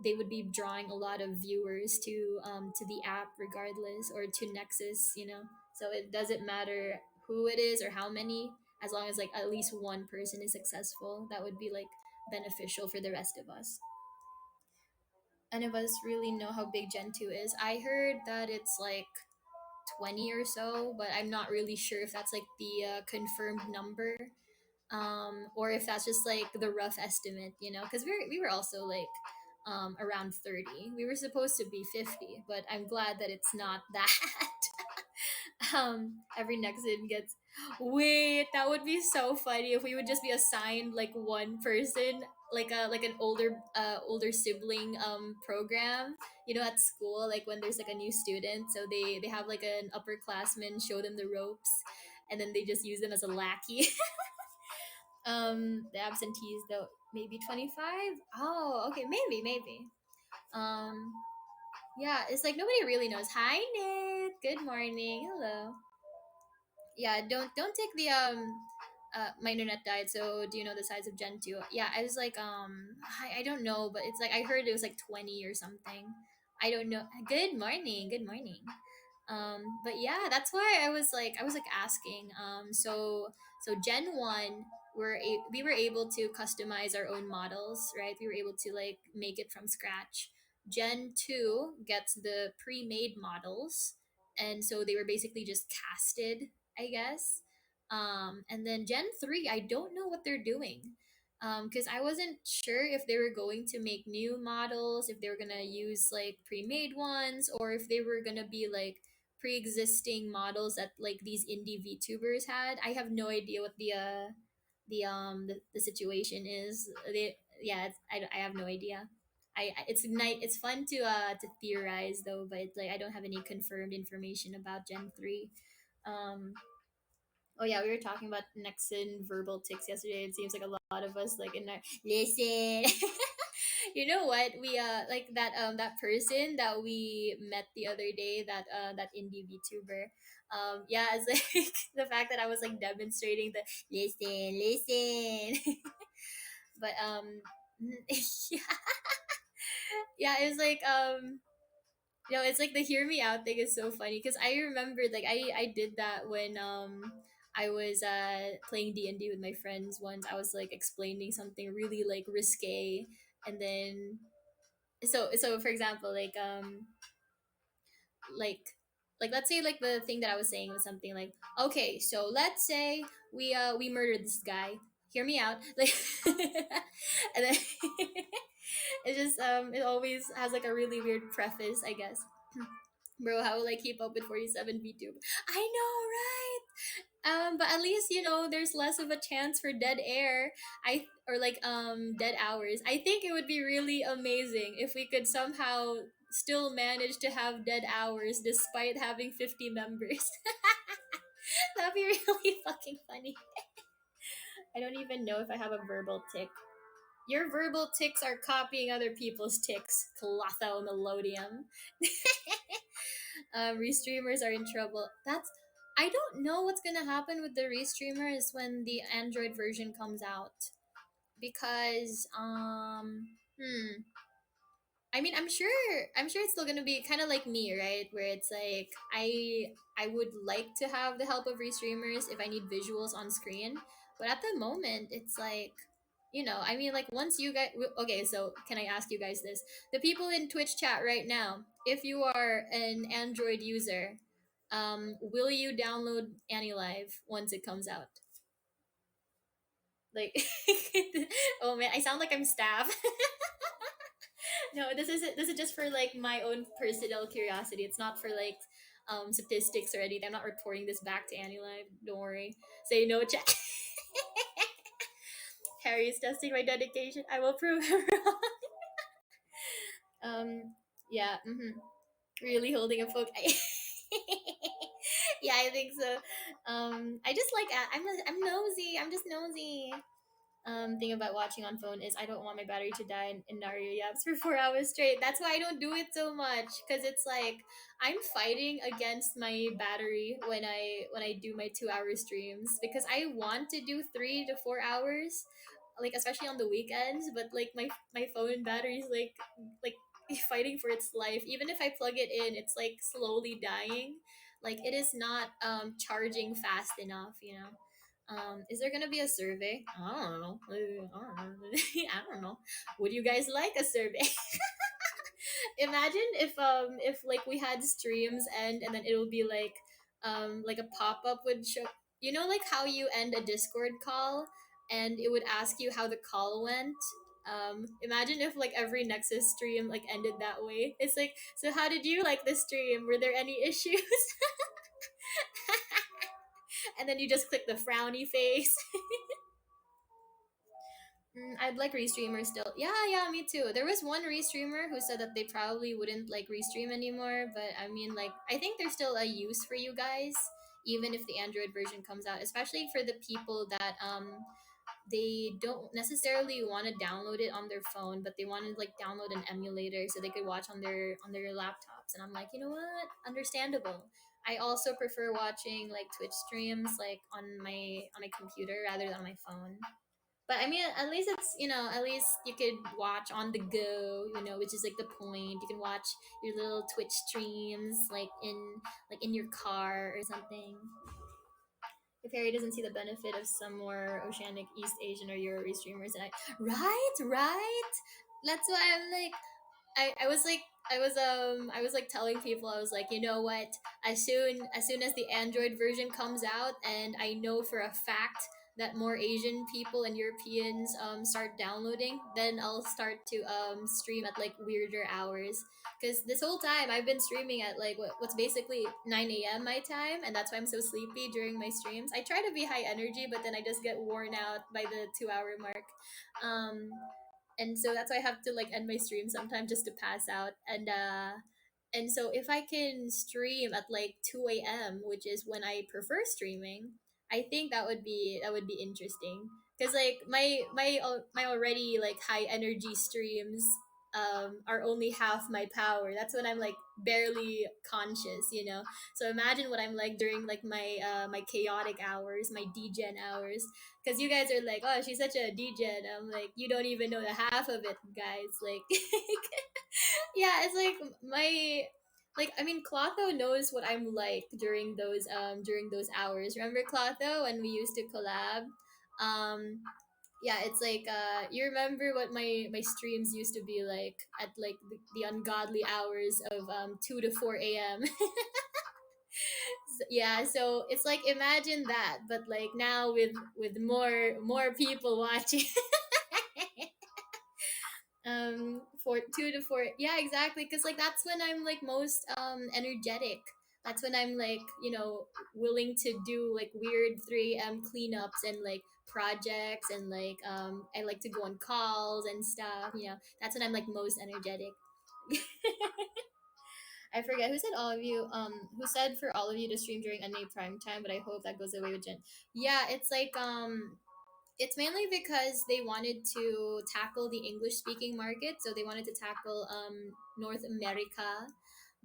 they would be drawing a lot of viewers to the app regardless, or to Nexus, so it doesn't matter who it is or how many, as long as like at least one person is successful, that would be like beneficial for the rest of us. Any of us really know how big Gen 2 is. I heard that it's like 20 or so, but I'm not really sure if that's like the confirmed number, or if that's just like the rough estimate, because we were also like around 30. We were supposed to be 50, but I'm glad that it's not that. Every Nexon gets. Wait, that would be so funny if we would just be assigned like one person, like an older sibling program, at school, like when there's like a new student, so they have like an upperclassman show them the ropes, and then they just use them as a lackey. The absentees though, maybe 25. Oh, okay, maybe. um yeah, it's like nobody really knows. Hi Nick, good morning, hello. Yeah, don't take the my internet died, so do you know the size of Gen 2? Yeah, I was like I don't know, but it's like I heard it was like 20 or something. I don't know. Good morning. But yeah, that's why I was like asking. So Gen 1 we were able to customize our own models, right? We were able to like make it from scratch. Gen 2 gets the pre-made models, and so they were basically just casted, I guess. And then Gen 3, I don't know what they're doing. Because I wasn't sure if they were going to make new models, if they were gonna use like pre-made ones, or if they were gonna be like pre-existing models that like these indie VTubers had. I have no idea what the situation is. Yeah, I have no idea. It's night. It's fun to theorize though, but like I don't have any confirmed information about Gen 3. Um, Oh yeah, we were talking about Nexan verbal tics yesterday. It seems like a lot of us like in our listen. You know what? We like that person that we met the other day, that indie VTuber. Yeah, it's like the fact that I was like demonstrating the listen. But yeah. Yeah, it was like it's like the hear me out thing is so funny because I remembered like I did that when I was playing D&D with my friends once. I was like explaining something really like risque, and then so for example like like let's say like the thing that I was saying was something like, okay, so let's say we murdered this guy. Hear me out. Like and then it just it always has like a really weird preface, I guess. Bro, how will I keep up with 47 VTube? I know, right? But at least there's less of a chance for dead air. Or like dead hours. I think it would be really amazing if we could somehow still manage to have dead hours despite having 50 members. That'd be really fucking funny. I don't even know if I have a verbal tick. Your verbal ticks are copying other people's ticks. Clotho melodium. Restreamers are in trouble. I don't know what's gonna happen with the restreamers when the Android version comes out, because I mean, I'm sure it's still gonna be kind of like me, right? Where it's like I would like to have the help of restreamers if I need visuals on screen, but at the moment it's like, I mean, like once you guys, okay, so can I ask you guys this? The people in Twitch chat right now, if you are an Android user, will you download AniLive once it comes out? Like, oh man, I sound like I'm staff. No, this is just for like my own personal curiosity. It's not for like statistics or anything. I'm not reporting this back to AniLive. Don't worry. Say no, chat. Harry is testing my dedication. I will prove him wrong. Yeah. Really holding a focus. Yeah, I think so. I just like I'm nosy. I'm just nosy. Thing about watching on phone is I don't want my battery to die in Enaria yaps for 4 hours straight. That's why I don't do it so much, because it's like I'm fighting against my battery when I do my 2 hour streams, because I want to do 3 to 4 hours, like especially on the weekends, but like my phone battery is like fighting for its life. Even if I plug it in, it's like slowly dying. Like it is not charging fast enough. Is there gonna be a survey? I don't know. I don't know. Would you guys like a survey? Imagine if like we had streams and then it will be like a pop up would show. Like how you end a Discord call and it would ask you how the call went. Imagine if like every Nexus stream like ended that way. It's like, so how did you like the stream? Were there any issues? And then you just click the frowny face. I'd like restreamers still. Yeah, yeah, me too. There was one restreamer who said that they probably wouldn't like restream anymore, but I mean, like, I think there's still a use for you guys, even if the Android version comes out, especially for the people that they don't necessarily want to download it on their phone, but they want to like download an emulator so they could watch on their laptops. And I'm like, you know what? Understandable. I also prefer watching like Twitch streams like on my computer rather than on my phone. But I mean, at least at least you could watch on the go, which is like the point. You can watch your little Twitch streams like in your car or something. if Harry doesn't see the benefit of some more Oceanic, East Asian, or Euro streamers, and right. That's why I'm like, I was like I was like telling people, I was like, you know what, as soon as the Android version comes out, and I know for a fact that more Asian people and Europeans start downloading, then I'll start to stream at like weirder hours, because this whole time I've been streaming at like what's basically 9 a.m. my time, and that's why I'm so sleepy during my streams. I try to be high energy, but then I just get worn out by the 2 hour mark. um and so that's why I have to like end my stream sometimes just to pass out. And so if I can stream at like 2 a.m., which is when I prefer streaming, I think that would be interesting, because like my already like high energy streams are only half my power. That's when I'm like barely conscious, you know. So imagine what I'm like during like my chaotic hours, my degen hours, because you guys are like, oh, she's such a DJ, and I'm like, you don't even know the half of it, guys. Like, yeah, it's like I mean, Clotho knows what I'm like during those hours. Remember Clotho when we used to collab? Um, yeah, it's like you remember what my streams used to be like at like the ungodly hours of 2 to 4 a.m. Yeah, so it's like imagine that, but like now with more people watching. For 2 to 4, yeah, exactly, because like that's when I'm like most energetic. That's when I'm like, willing to do like weird 3 a.m. cleanups and like projects, and like I like to go on calls and stuff. That's when I'm like most energetic. I forget who said all of you. Who said for all of you to stream during NA prime time, but I hope that goes away with Jen. Yeah, it's like it's mainly because they wanted to tackle the English speaking market, so they wanted to tackle North America,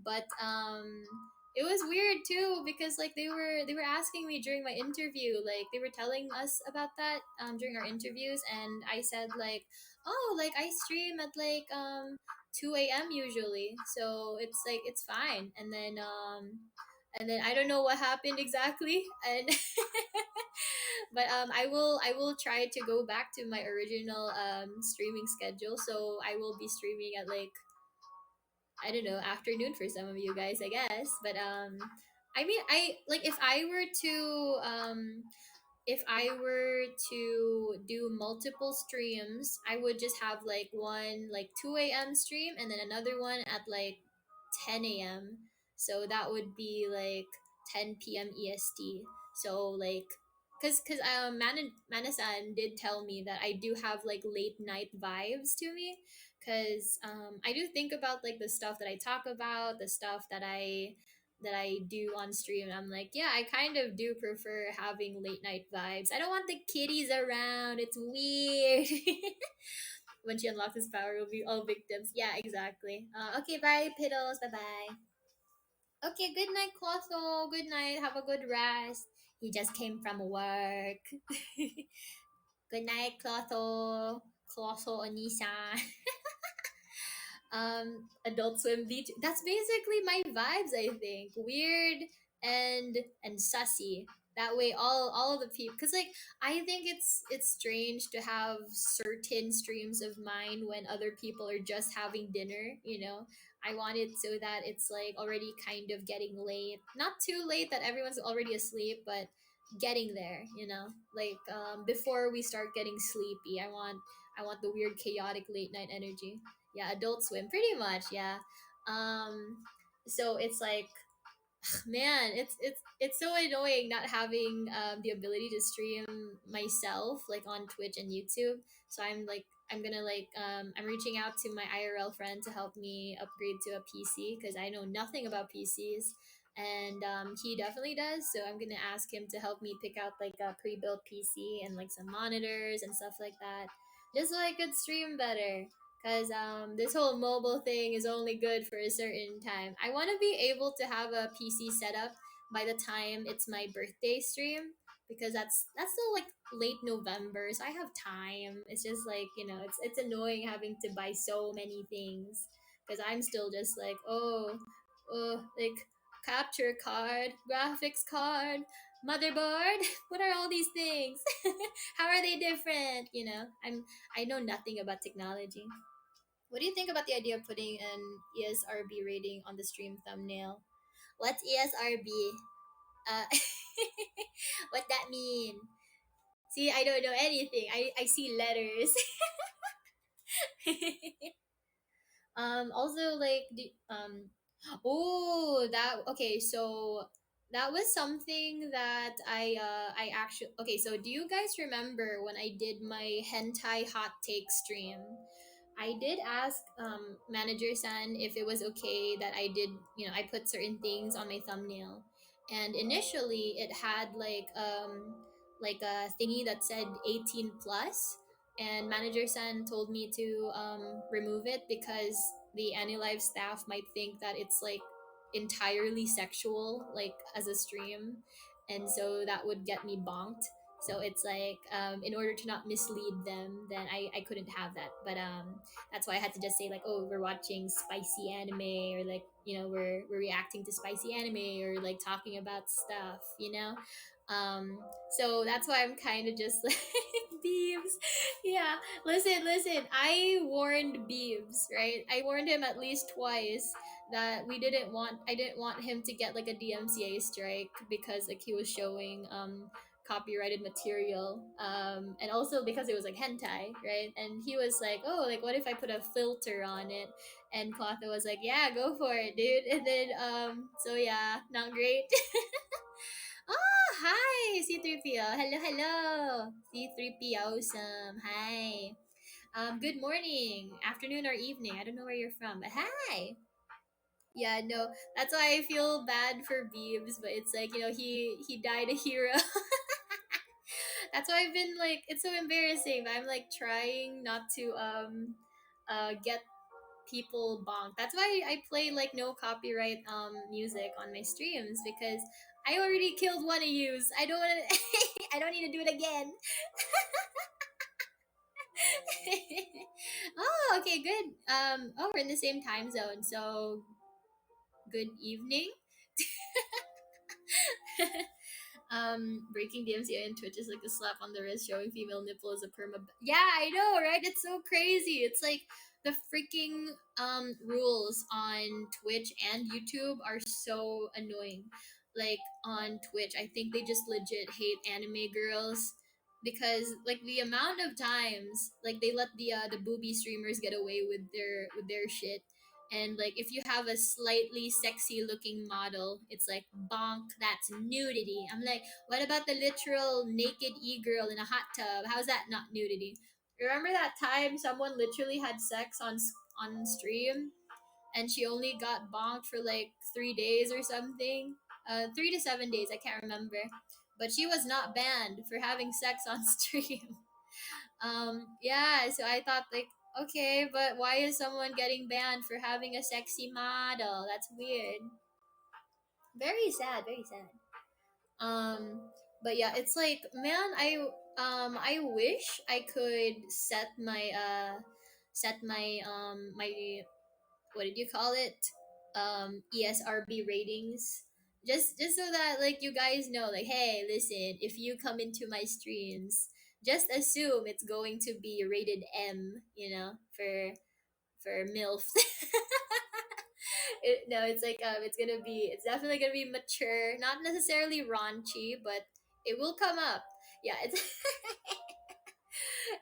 but it was weird too, because like they were asking me during my interview, like they were telling us about that during our interviews, and I said like, oh, like I stream at like 2 a.m. usually, so it's like it's fine. And then I don't know what happened exactly, and but I will try to go back to my original streaming schedule. So I will be streaming at like, I don't know, afternoon for some of you guys, I guess. But I mean, I like if I were to do multiple streams, I would just have like one like 2 a.m. stream, and then another one at like 10 a.m. So that would be like 10 p.m. EST. So like, cause Manasan did tell me that I do have like late night vibes to me, cause I do think about like the stuff that I talk about, the stuff that I do on stream. And I'm like, yeah, I kind of do prefer having late night vibes. I don't want the kitties around. It's weird. When she unlocks his power, we'll be all victims. Yeah, exactly. Okay, bye, Piddles. Bye bye. Okay, good night, Clotho. Good night. Have a good rest. He just came from work. Good night, Clotho. Clotho Onisa. Adult Swim beach, that's basically my vibes, I think. Weird and sussy. That way all of the people, because like I think it's strange to have certain streams of mine when other people are just having dinner. I want it so that it's like already kind of getting late, not too late that everyone's already asleep, but getting there. Like before we start getting sleepy, I want the weird chaotic late night energy. Yeah, Adult Swim, pretty much. Yeah. um so it's like, man, it's so annoying not having the ability to stream myself like on Twitch and YouTube. So I'm gonna I'm reaching out to my IRL friend to help me upgrade to a PC, because I know nothing about PCs, and he definitely does. So I'm gonna ask him to help me pick out like a pre-built PC and like some monitors and stuff like that, just so I could stream better. Because this whole mobile thing is only good for a certain time. I want to be able to have a PC setup by the time it's my birthday stream, because that's still like late November, so I have time. It's just like, it's annoying having to buy so many things, because I'm still just like, oh, like capture card, graphics card, motherboard. What are all these things? How are they different? You know, I know nothing about technology. What do you think about the idea of putting an ESRB rating on the stream thumbnail? What's ESRB? Uh, what that mean? See, I don't know anything. I see letters. Also like oh, that okay, so that was something that I actually okay, so do you guys remember when I did my hentai hot take stream? I did ask manager San if it was okay that I did, you know, I put certain things on my thumbnail. And initially it had like a thingy that said 18 plus, and manager San told me to remove it because the AniLive staff might think that it's like entirely sexual, like as a stream, and so that would get me bonked. So it's like in order to not mislead them, then I couldn't have that. But that's why I had to just say like, oh, we're watching spicy anime, or like, you know, we're reacting to spicy anime, or like talking about stuff, you know. Um, so that's why I'm kind of just like Beebs. Yeah, listen. I warned Beebs, right? I warned him at least twice that I didn't want him to get like a DMCA strike because like he was showing copyrighted material, and also because it was like hentai, right? And he was like, oh, like what if I put a filter on it? And Clotho was like, yeah, go for it, dude. And then so yeah, not great. Oh, hi, C3PO. Hello. C3PO, awesome. Hi. Good morning, afternoon, or evening. I don't know where you're from, but hi. Yeah, no, that's why I feel bad for Beebs, but it's like, you know, he died a hero. That's why I've been like, it's so embarrassing, but I'm like trying not to get people bonked. That's why I play like no copyright music on my streams, because I already killed one of yous. I don't want to. I don't need to do it again. Oh, okay, good. Oh, we're in the same time zone, so good evening. Breaking DMCA and Twitch is like a slap on the wrist. Showing female nipple is a perma. Yeah, I know, right? It's so crazy. It's like the freaking rules on Twitch and YouTube are so annoying. Like on Twitch, I think they just legit hate anime girls because like the amount of times like they let the booby streamers get away with their shit, and like if you have a slightly sexy looking model, it's like bonk, that's nudity. I'm like, what about the literal naked e-girl in a hot tub? How's that not nudity? Remember that time someone literally had sex on stream, and she only got bonked for like 3 days or something, 3 to 7 days, I can't remember, but she was not banned for having sex on stream. Yeah, so I thought like, okay, but why is someone getting banned for having a sexy model? That's weird. Very sad, very sad. Um, but yeah, it's like, man, I wish I could set my what did you call it? ESRB ratings. Just so that like you guys know, like, hey, listen, if you come into my streams, just assume it's going to be rated M, you know, for MILF. No, it's like it's definitely gonna be mature, not necessarily raunchy, but it will come up. Yeah, it's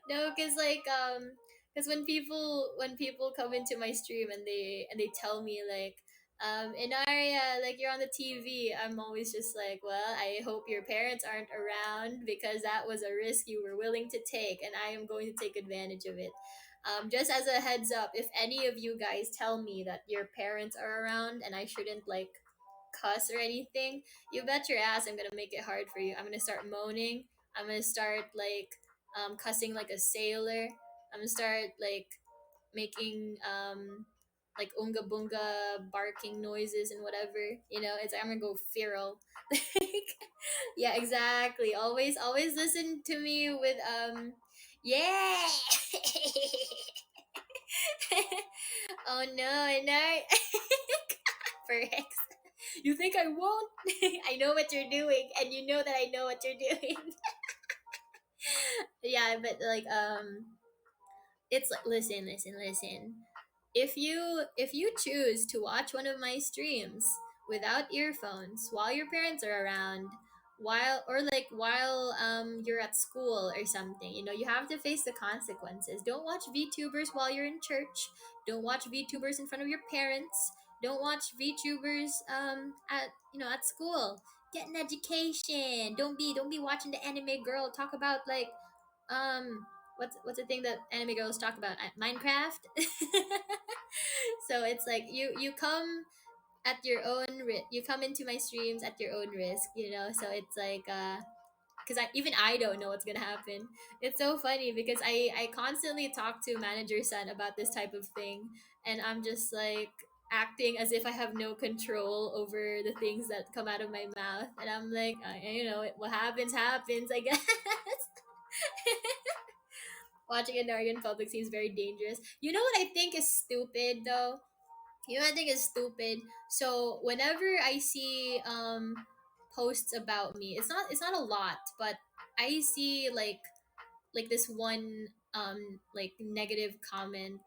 no, because when people come into my stream and they tell me like, Enaria, like you're on the TV, I'm always just like, well, I hope your parents aren't around because that was a risk you were willing to take, and I am going to take advantage of it. Just as a heads up, if any of you guys tell me that your parents are around and I shouldn't like cuss or anything, you bet your ass I'm gonna make it hard for you. I'm gonna start moaning. I'm gonna start like cussing like a sailor. I'm gonna start like making like unga bunga barking noises and whatever. You know, it's I'm gonna go feral. Yeah, exactly. Always listen to me with yeah. Oh no, no. For X. You think I won't? I know what you're doing, and you know that I know what you're doing. Yeah, but like it's like, listen. If you choose to watch one of my streams without earphones while your parents are around, while you're at school or something, you have to face the consequences. Don't watch VTubers while you're in church. Don't watch VTubers in front of your parents. Don't watch VTubers at school. Get an education. Don't be watching the anime girl talk about like um what's the thing that anime girls talk about? Minecraft. So it's like you come at your own you come into my streams at your own risk. So it's like because I don't know what's gonna happen. It's so funny because I constantly talk to manager son about this type of thing, and I'm just like acting as if I have no control over the things that come out of my mouth, and I'm like, what happens, I guess. Watching Enaria in public seems very dangerous. You know what I think is stupid though? You know what I think is stupid? So whenever I see posts about me, it's not a lot, but I see like this one like negative comment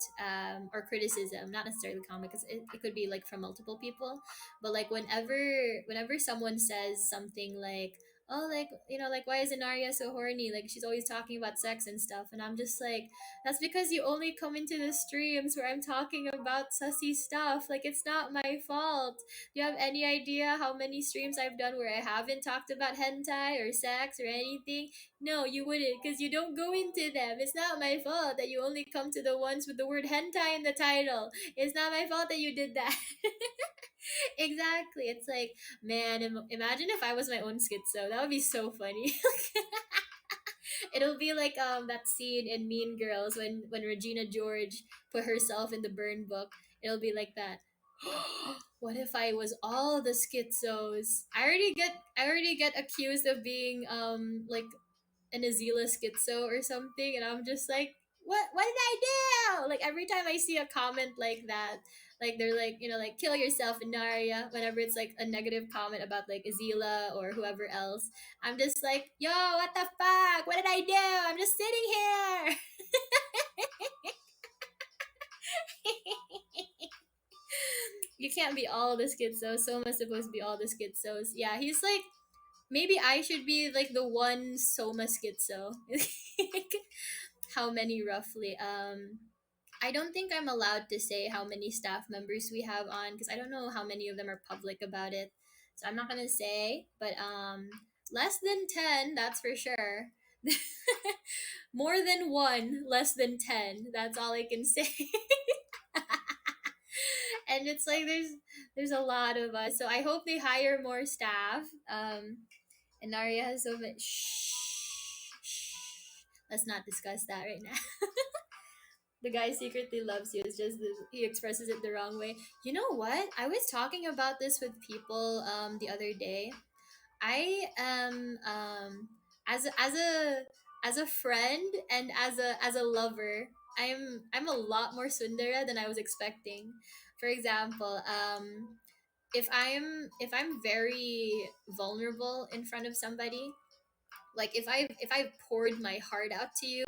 or criticism, not necessarily comment, because it could be like from multiple people, but like whenever someone says something like, oh, like, like, why is Inaria so horny, like she's always talking about sex and stuff, and I'm just like, that's because you only come into the streams where I'm talking about sussy stuff, like it's not my fault. Do you have any idea how many streams I've done where I haven't talked about hentai or sex or anything? No, you wouldn't, because you don't go into them. It's not my fault that you only come to the ones with the word hentai in the title. It's not my fault that you did that. Exactly. It's like, man, imagine if I was my own schizo. That would be so funny. It'll be like that scene in Mean Girls when Regina George put herself in the burn book. It'll be like that. What if I was all the schizos? I already get accused of being like an Azila schizo or something, and I'm just like, what did I do? Like every time I see a comment like that, like they're like, like, kill yourself, Inaria, whenever it's like a negative comment about like Azila or whoever else, I'm just like, yo, what the fuck? What did I do? I'm just sitting here. You can't be all the schizos. Soma's supposed to be all the schizos. Yeah, he's like, maybe I should be like the one Soma schizo. How many roughly? I don't think I'm allowed to say how many staff members we have on because I don't know how many of them are public about it. So I'm not gonna say, but less than 10, that's for sure. More than one, less than 10. That's all I can say. And it's like there's a lot of us. So I hope they hire more staff. And Naria has so much. Shh. Let's not discuss that right now. The guy secretly loves you. It's just he expresses it the wrong way. You know what? I was talking about this with people the other day. I am as a friend and as a lover, I'm a lot more Sundara than I was expecting. For example, if I'm very vulnerable in front of somebody, like if I've poured my heart out to you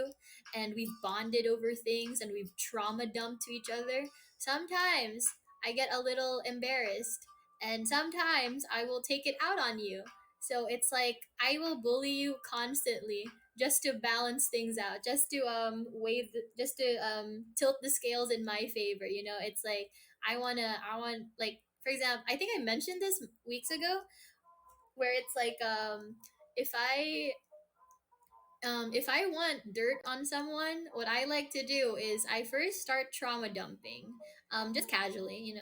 and we've bonded over things and we've trauma dumped to each other, sometimes I get a little embarrassed, and sometimes I will take it out on you. So it's like I will bully you constantly just to balance things out, just to just to tilt the scales in my favor. It's like I want, like, for example, I think I mentioned this weeks ago, where it's like if I want dirt on someone, what I like to do is I first start trauma dumping, just casually,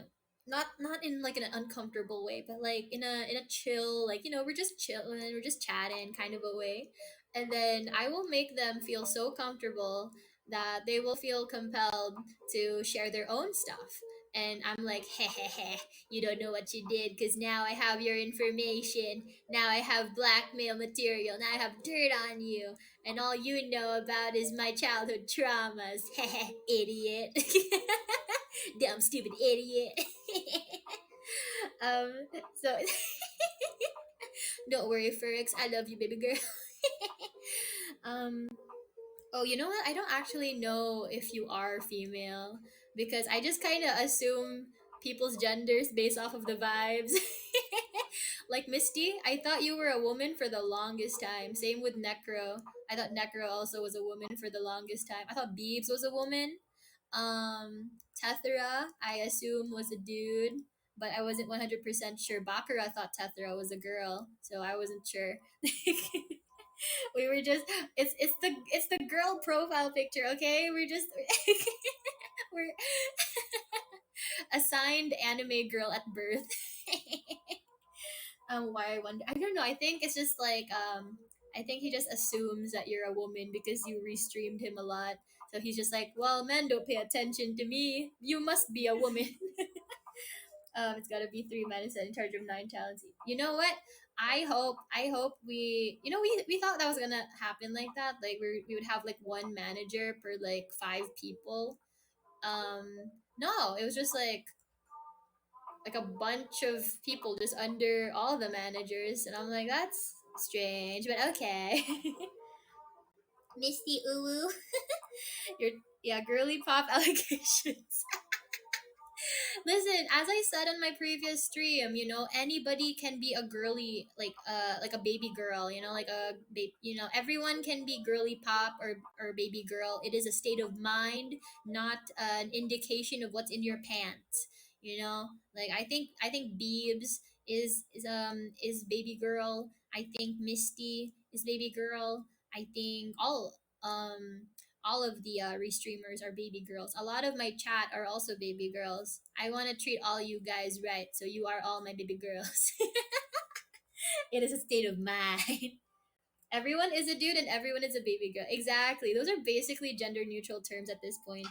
not in like an uncomfortable way, but like in a chill, like, we're just chilling, we're just chatting kind of a way, and then I will make them feel so comfortable that they will feel compelled to share their own stuff. And I'm like, heh heh heh, you don't know what you did because now I have your information. Now I have blackmail material. Now I have dirt on you, and all you know about is my childhood traumas. Idiot. Dumb, stupid idiot. um, so don't worry, Ferrex. I love you, baby girl. um, oh, you know what? I don't actually know if you are female because I just kind of assume people's genders based off of the vibes. Like Misty, I thought you were a woman for the longest time. Same with Necro. I thought Necro also was a woman for the longest time. I thought Beebs was a woman. Tethera, I assume was a dude, but I wasn't 100% sure. Bakura thought Tethera was a girl, so I wasn't sure. We were just it's the girl profile picture, okay? We're just we're assigned anime girl at birth. Why I wonder? I don't know. I think it's just like I think he just assumes that you're a woman because you restreamed him a lot. So he's just like, well, men don't pay attention to me. You must be a woman. It's got to be three men instead in charge of nine talents. You know what? I hope we thought that was gonna happen like that. Like we would have like one manager per like five people. Um, no, it was just like a bunch of people just under all the managers, and I'm like, that's strange, but okay. Misty Uwu, your yeah, girly pop allegations. Listen, as I said on my previous stream, anybody can be a girly, like a baby girl, like everyone can be girly pop or baby girl. It is a state of mind, not an indication of what's in your pants. Like I think Beebs is baby girl. I think Misty is baby girl. I think all of the restreamers are baby girls. A lot of my chat are also baby girls. I want to treat all you guys right, so you are all my baby girls. It is a state of mind. Everyone is a dude and everyone is a baby girl. Exactly. Those are basically gender neutral terms at this point.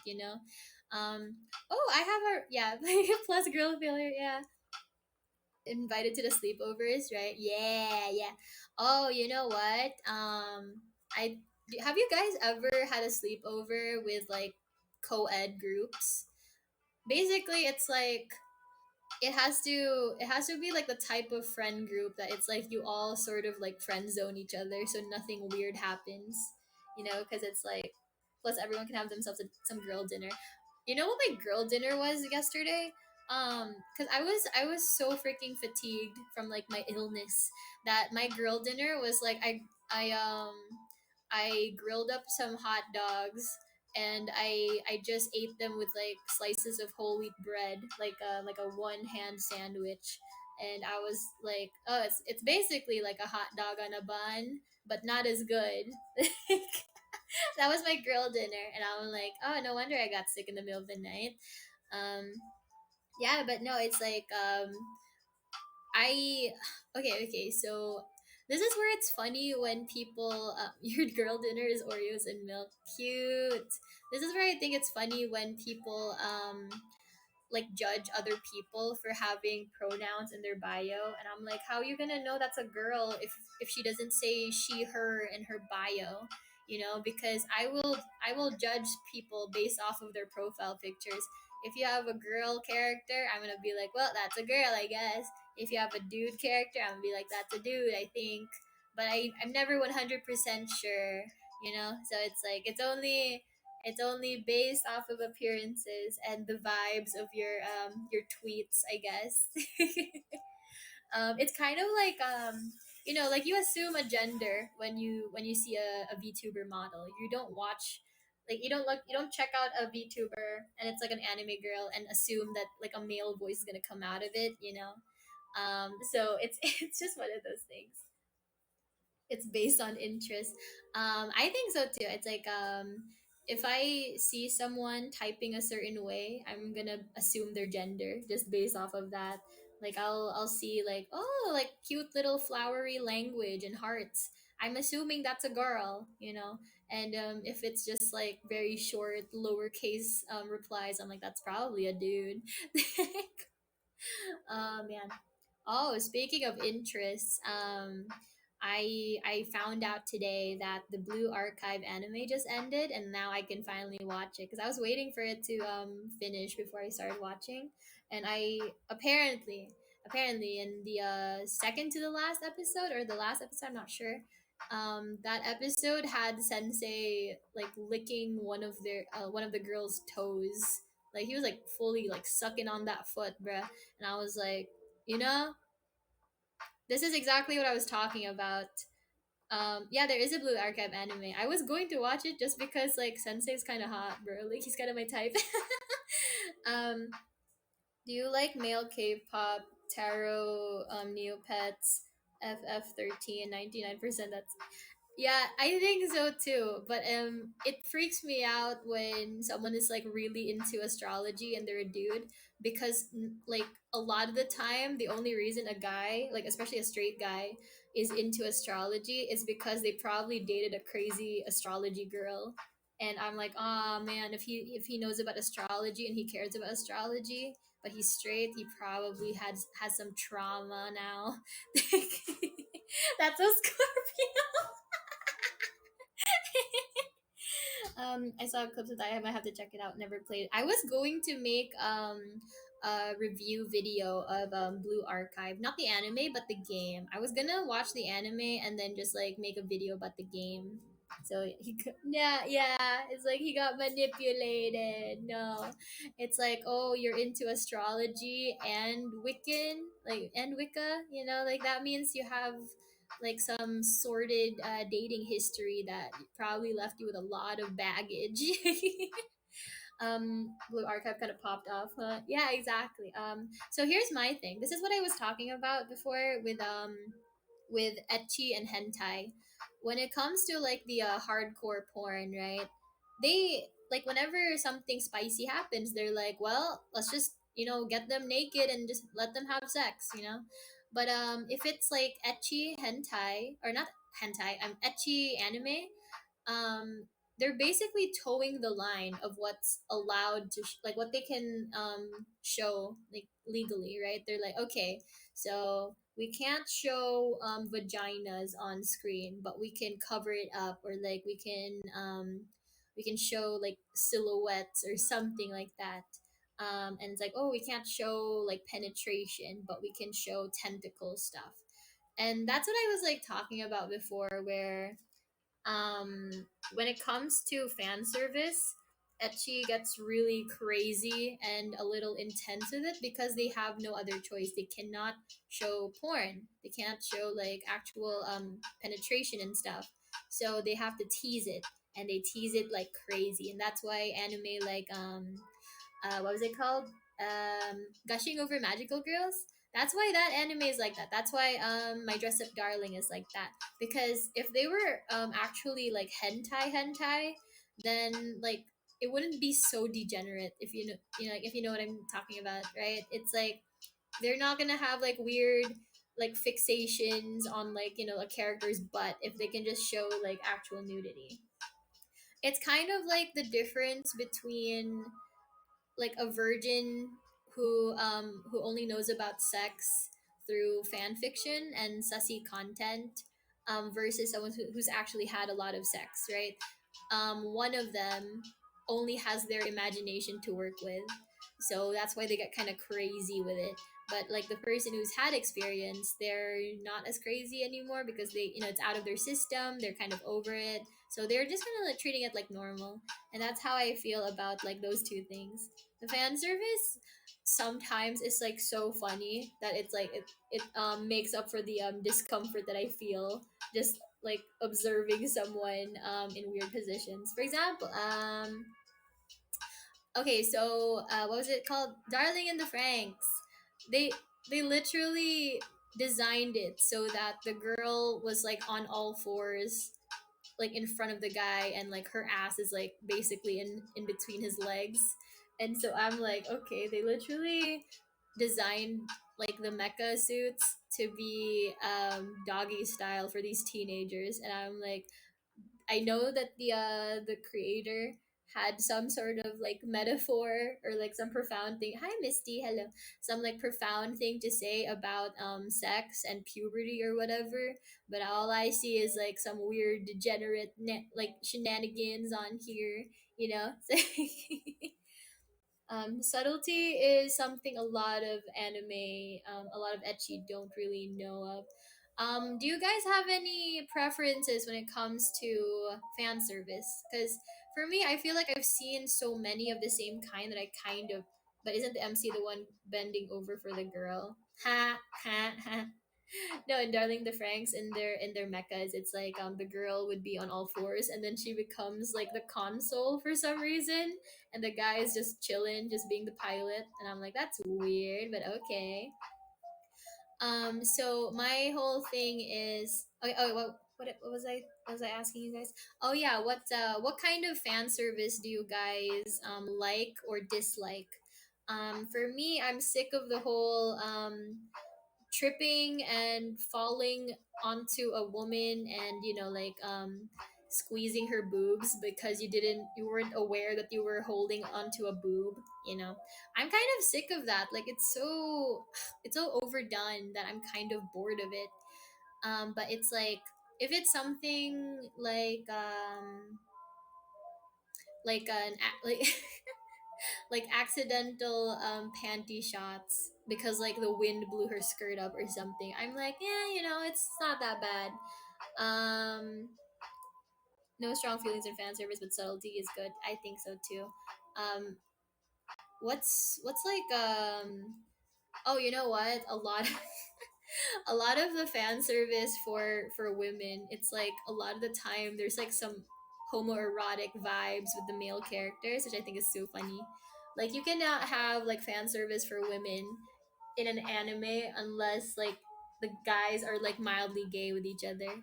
Um, oh, I have a yeah plus girl failure. Yeah, invited to the sleepovers, right? Yeah, yeah. Oh, you know what? Have you guys ever had a sleepover with like co-ed groups? Basically, it's like it has to be like the type of friend group that it's like you all sort of like friend zone each other so nothing weird happens, because it's like plus everyone can have themselves some girl dinner. You know what my girl dinner was yesterday? Because I was so freaking fatigued from like my illness that my girl dinner was like I grilled up some hot dogs and I just ate them with like slices of whole wheat bread, like a one hand sandwich. And I was like, oh, it's basically like a hot dog on a bun, but not as good. That was my grill dinner, and I was like, oh, no wonder I got sick in the middle of the night. Um, yeah, but no, it's like I okay. So this is where it's funny when people your girl dinner is Oreos and milk. Cute. This is where I think it's funny when people like judge other people for having pronouns in their bio, and I'm like, how are you gonna know that's a girl if she doesn't say she her in her bio? Because I will judge people based off of their profile pictures. If you have a girl character, I'm gonna be like, well, that's a girl, I guess. If you have a dude character, I'm gonna be like, that's a dude, I think. But I'm never 100% sure. So it's like it's only based off of appearances and the vibes of your tweets, I guess. It's kind of like you assume a gender when you see a VTuber model. You don't watch like you don't check out a VTuber and it's like an anime girl and assume that like a male voice is gonna come out of it. So it's it's just one of those things. It's based on interest. I think so too. It's like if I see someone typing a certain way, I'm gonna assume their gender just based off of that. Like I'll see like, oh, like cute little flowery language and hearts. I'm assuming that's a girl. And if it's just like very short lowercase replies, I'm like, that's probably a dude. Oh man. Oh, speaking of interests, I found out today that the Blue Archive anime just ended, and now I can finally watch it because I was waiting for it to finish before I started watching, and I apparently in the second to the last episode, or the last episode, I'm not sure. That episode had Sensei like licking one of the girls' toes. Like he was like fully like sucking on that foot, bruh. And I was like, you know, this is exactly what I was talking about. Yeah, there is a Blue Archive anime. I was going to watch it just because like Sensei's kind of hot, bro. Like he's kind of my type. um, do you like male K-pop, tarot, Neopets, FF13, 99%? That's yeah, I think so too. But it freaks me out when someone is like really into astrology and they're a dude, because like a lot of the time the only reason a guy, like especially a straight guy, is into astrology is because they probably dated a crazy astrology girl. And I'm like, oh man, if he knows about astrology and he cares about astrology, but he's straight, he probably has some trauma now. That's so Scorpio. I saw clips of that. I might have to check it out. Never played. I was going to make a review video of Blue Archive, not the anime, but the game. I was gonna watch the anime and then just like make a video about the game. So yeah, yeah, it's like he got manipulated. No, it's like, oh, you're into astrology and Wiccan, like, and Wicca. You know, like that means you have like some sordid dating history that probably left you with a lot of baggage. Blue Archive kind of popped off. Yeah, exactly. So here's my thing. This is what I was talking about before with ecchi and hentai. When it comes to like the hardcore porn, right? They like whenever something spicy happens, they're like, well, let's just get them naked and just let them have sex, you know. But if it's like ecchi hentai or not hentai, ecchi anime, um they're basically towing the line of what's allowed to like what they can show like legally, right? They're like, okay, so we can't show vaginas on screen, but we can cover it up, or like we can show like silhouettes or something like that. And it's like, oh, we can't show like penetration, but we can show tentacle stuff. And that's what I was like talking about before, where um when it comes to fan service, ecchi gets really crazy and a little intense with it because they have no other choice. They cannot show porn, they can't show like actual penetration and stuff, so they have to tease it, and they tease it like crazy. And that's why anime like what was it called? Gushing Over Magical Girls. That's why that anime is like that. That's why My Dress Up Darling is like that. Because if they were actually like hentai, then like it wouldn't be so degenerate, if like if you know what I'm talking about, right? It's like they're not gonna have like weird like fixations on like a character's butt if they can just show like actual nudity. It's kind of like the difference between like a virgin who only knows about sex through fan fiction and sussy content, versus someone who's actually had a lot of sex, right? One of them only has their imagination to work with, so that's why they get kind of crazy with it. But like the person who's had experience, they're not as crazy anymore because they it's out of their system, they're kind of over it, so they're just kind of like treating it like normal. And that's how I feel about like those two things. The fan service sometimes is like so funny that it's like it makes up for the discomfort that I feel just like observing someone in weird positions. For example, okay, so what was it called? Darling in the Franks. They they literally designed it so that the girl was like on all fours, like in front of the guy, and like her ass is like basically in between his legs. And so I'm like, okay, they literally designed like the mecha suits to be doggy style for these teenagers. And I'm like, I know that the creator had some sort of like metaphor or like some profound thing. Hi Misty, hello. Some like profound thing to say about sex and puberty or whatever, but all I see is like some weird degenerate like shenanigans on here, you know. Subtlety is something a lot of anime, a lot of ecchi don't really know of. Do you guys have any preferences when it comes to fan service? Because for me, I feel like I've seen so many of the same kind that I kind of. But isn't the MC the one bending over for the girl? Ha ha ha. No, in Darling the Franks, in their mechas, it's like the girl would be on all fours, and then she becomes like the console for some reason, and the guy is just chilling, just being the pilot, and I'm like, that's weird, but okay. So my whole thing is, what was I asking you guys? Oh yeah, what kind of fan service do you guys like or dislike? For me, I'm sick of the whole tripping and falling onto a woman, and like squeezing her boobs because you weren't aware that you were holding onto a boob. I'm kind of sick of that. Like, it's so overdone that I'm kind of bored of it. But it's like, if it's something like like accidental panty shots because like the wind blew her skirt up or something, I'm like, yeah, it's not that bad. No strong feelings in fan service, but subtlety is good. I think so too. What's like oh, you know what, a lot a lot of the fan service for women, it's like a lot of the time there's like some homoerotic vibes with the male characters, which I think is so funny. Like, you cannot have like fan service for women in an anime unless like the guys are like mildly gay with each other,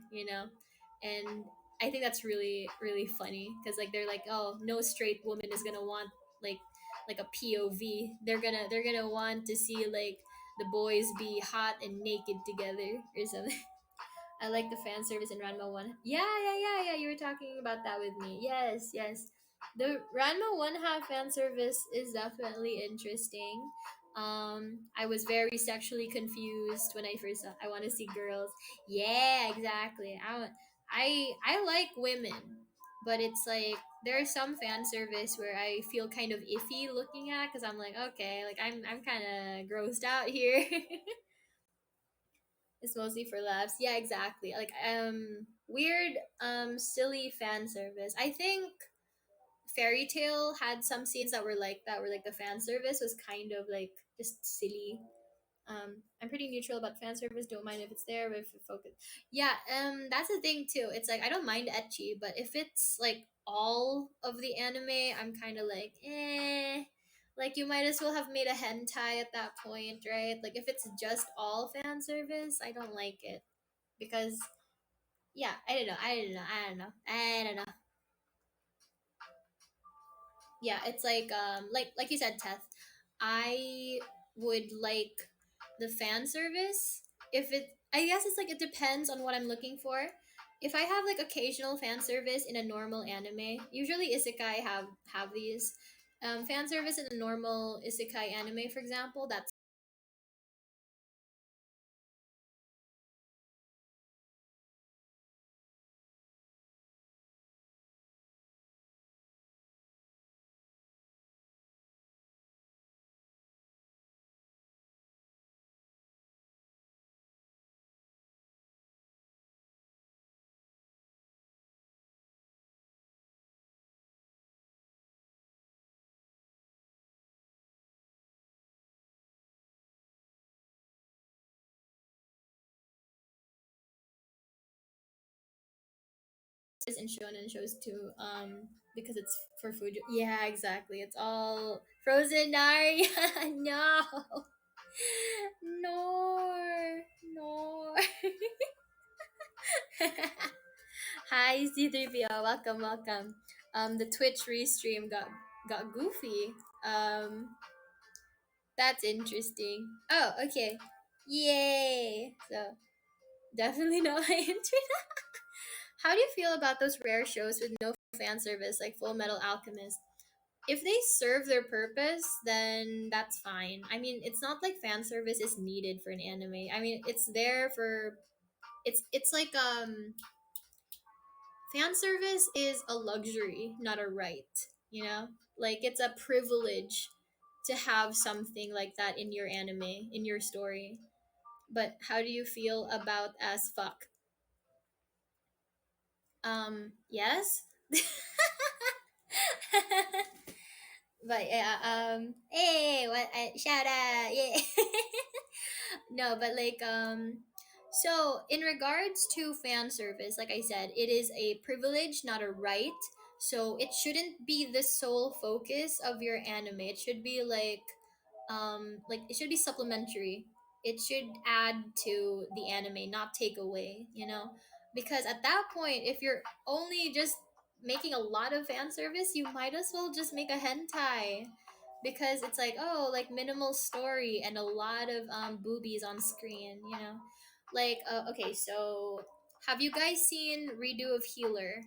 and I think that's really really funny because like they're like, oh, no straight woman is gonna want like like a POV. They're gonna want to see like the boys be hot and naked together or something. I like the fan service in Ranma 1. Yeah, yeah, yeah, yeah. You were talking about that with me. Yes, yes. The Ranma 1 half fan service is definitely interesting. I was very sexually confused when I first saw I want to see girls. Yeah, exactly. I like women, but it's like there's some fan service where I feel kind of iffy looking at because I'm like, okay, like I'm kind of grossed out here. It's mostly for laughs. Yeah, exactly. Like weird silly fan service. I think Fairy Tale had some scenes that were like the fan service was kind of like just silly. I'm pretty neutral about fan service. Don't mind if it's there, but if it focus. Yeah, that's the thing too. It's like I don't mind etchy, but if it's like all of the anime, I'm kind of like, eh. Like, you might as well have made a hentai at that point, right? Like, if it's just all fan service, I don't like it because yeah, I don't know. Yeah, it's like you said, Teth. I would like the fan service if it. I guess it's like it depends on what I'm looking for. If I have like occasional fan service in a normal anime, usually isekai have these fan service in a normal isekai anime, for example. That's in shonen shows too. Because it's for food. Yeah, exactly. It's all frozen Naria. No, no, no. Hi, C3PO. Welcome, welcome. The Twitch restream got goofy. That's interesting. Oh, okay. Yay! So definitely not my internet. How do you feel about those rare shows with no fan service, like Full Metal Alchemist? If they serve their purpose, then that's fine. I mean, it's not like fan service is needed for an anime. I mean, it's there for it's like fan service is a luxury, not a right, you know? Like, it's a privilege to have something like that in your anime, in your story. But how do you feel about as fuck? Yes. But yeah, hey, what? Shout out, yeah. No, but like, so in regards to fan service, like I said, it is a privilege, not a right. So it shouldn't be the sole focus of your anime. It should be like it should be supplementary. It should add to the anime, not take away. Because at that point, if you're only just making a lot of fan service, you might as well just make a hentai, because it's like, oh, like minimal story and a lot of boobies on screen. Like, okay, so have you guys seen Redo of Healer?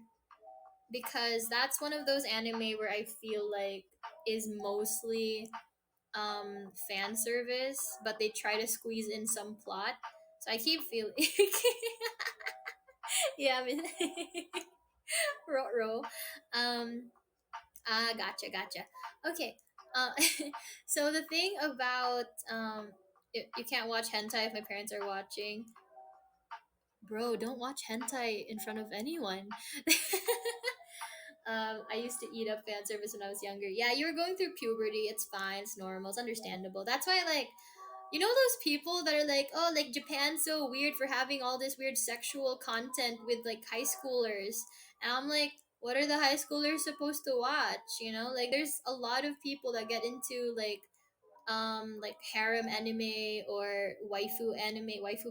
Because that's one of those anime where I feel like is mostly fan service, but they try to squeeze in some plot. So I keep feeling yeah, I mean row. um gotcha. Okay. Uh, so the thing about you can't watch hentai if my parents are watching. Bro, don't watch hentai in front of anyone. I used to eat up fan service when I was younger. Yeah, you were going through puberty. It's fine. It's normal. It's understandable. That's why, like, those people that are like, oh, like Japan's so weird for having all this weird sexual content with like high schoolers. And I'm like, what are the high schoolers supposed to watch? Like there's a lot of people that get into like harem anime or waifu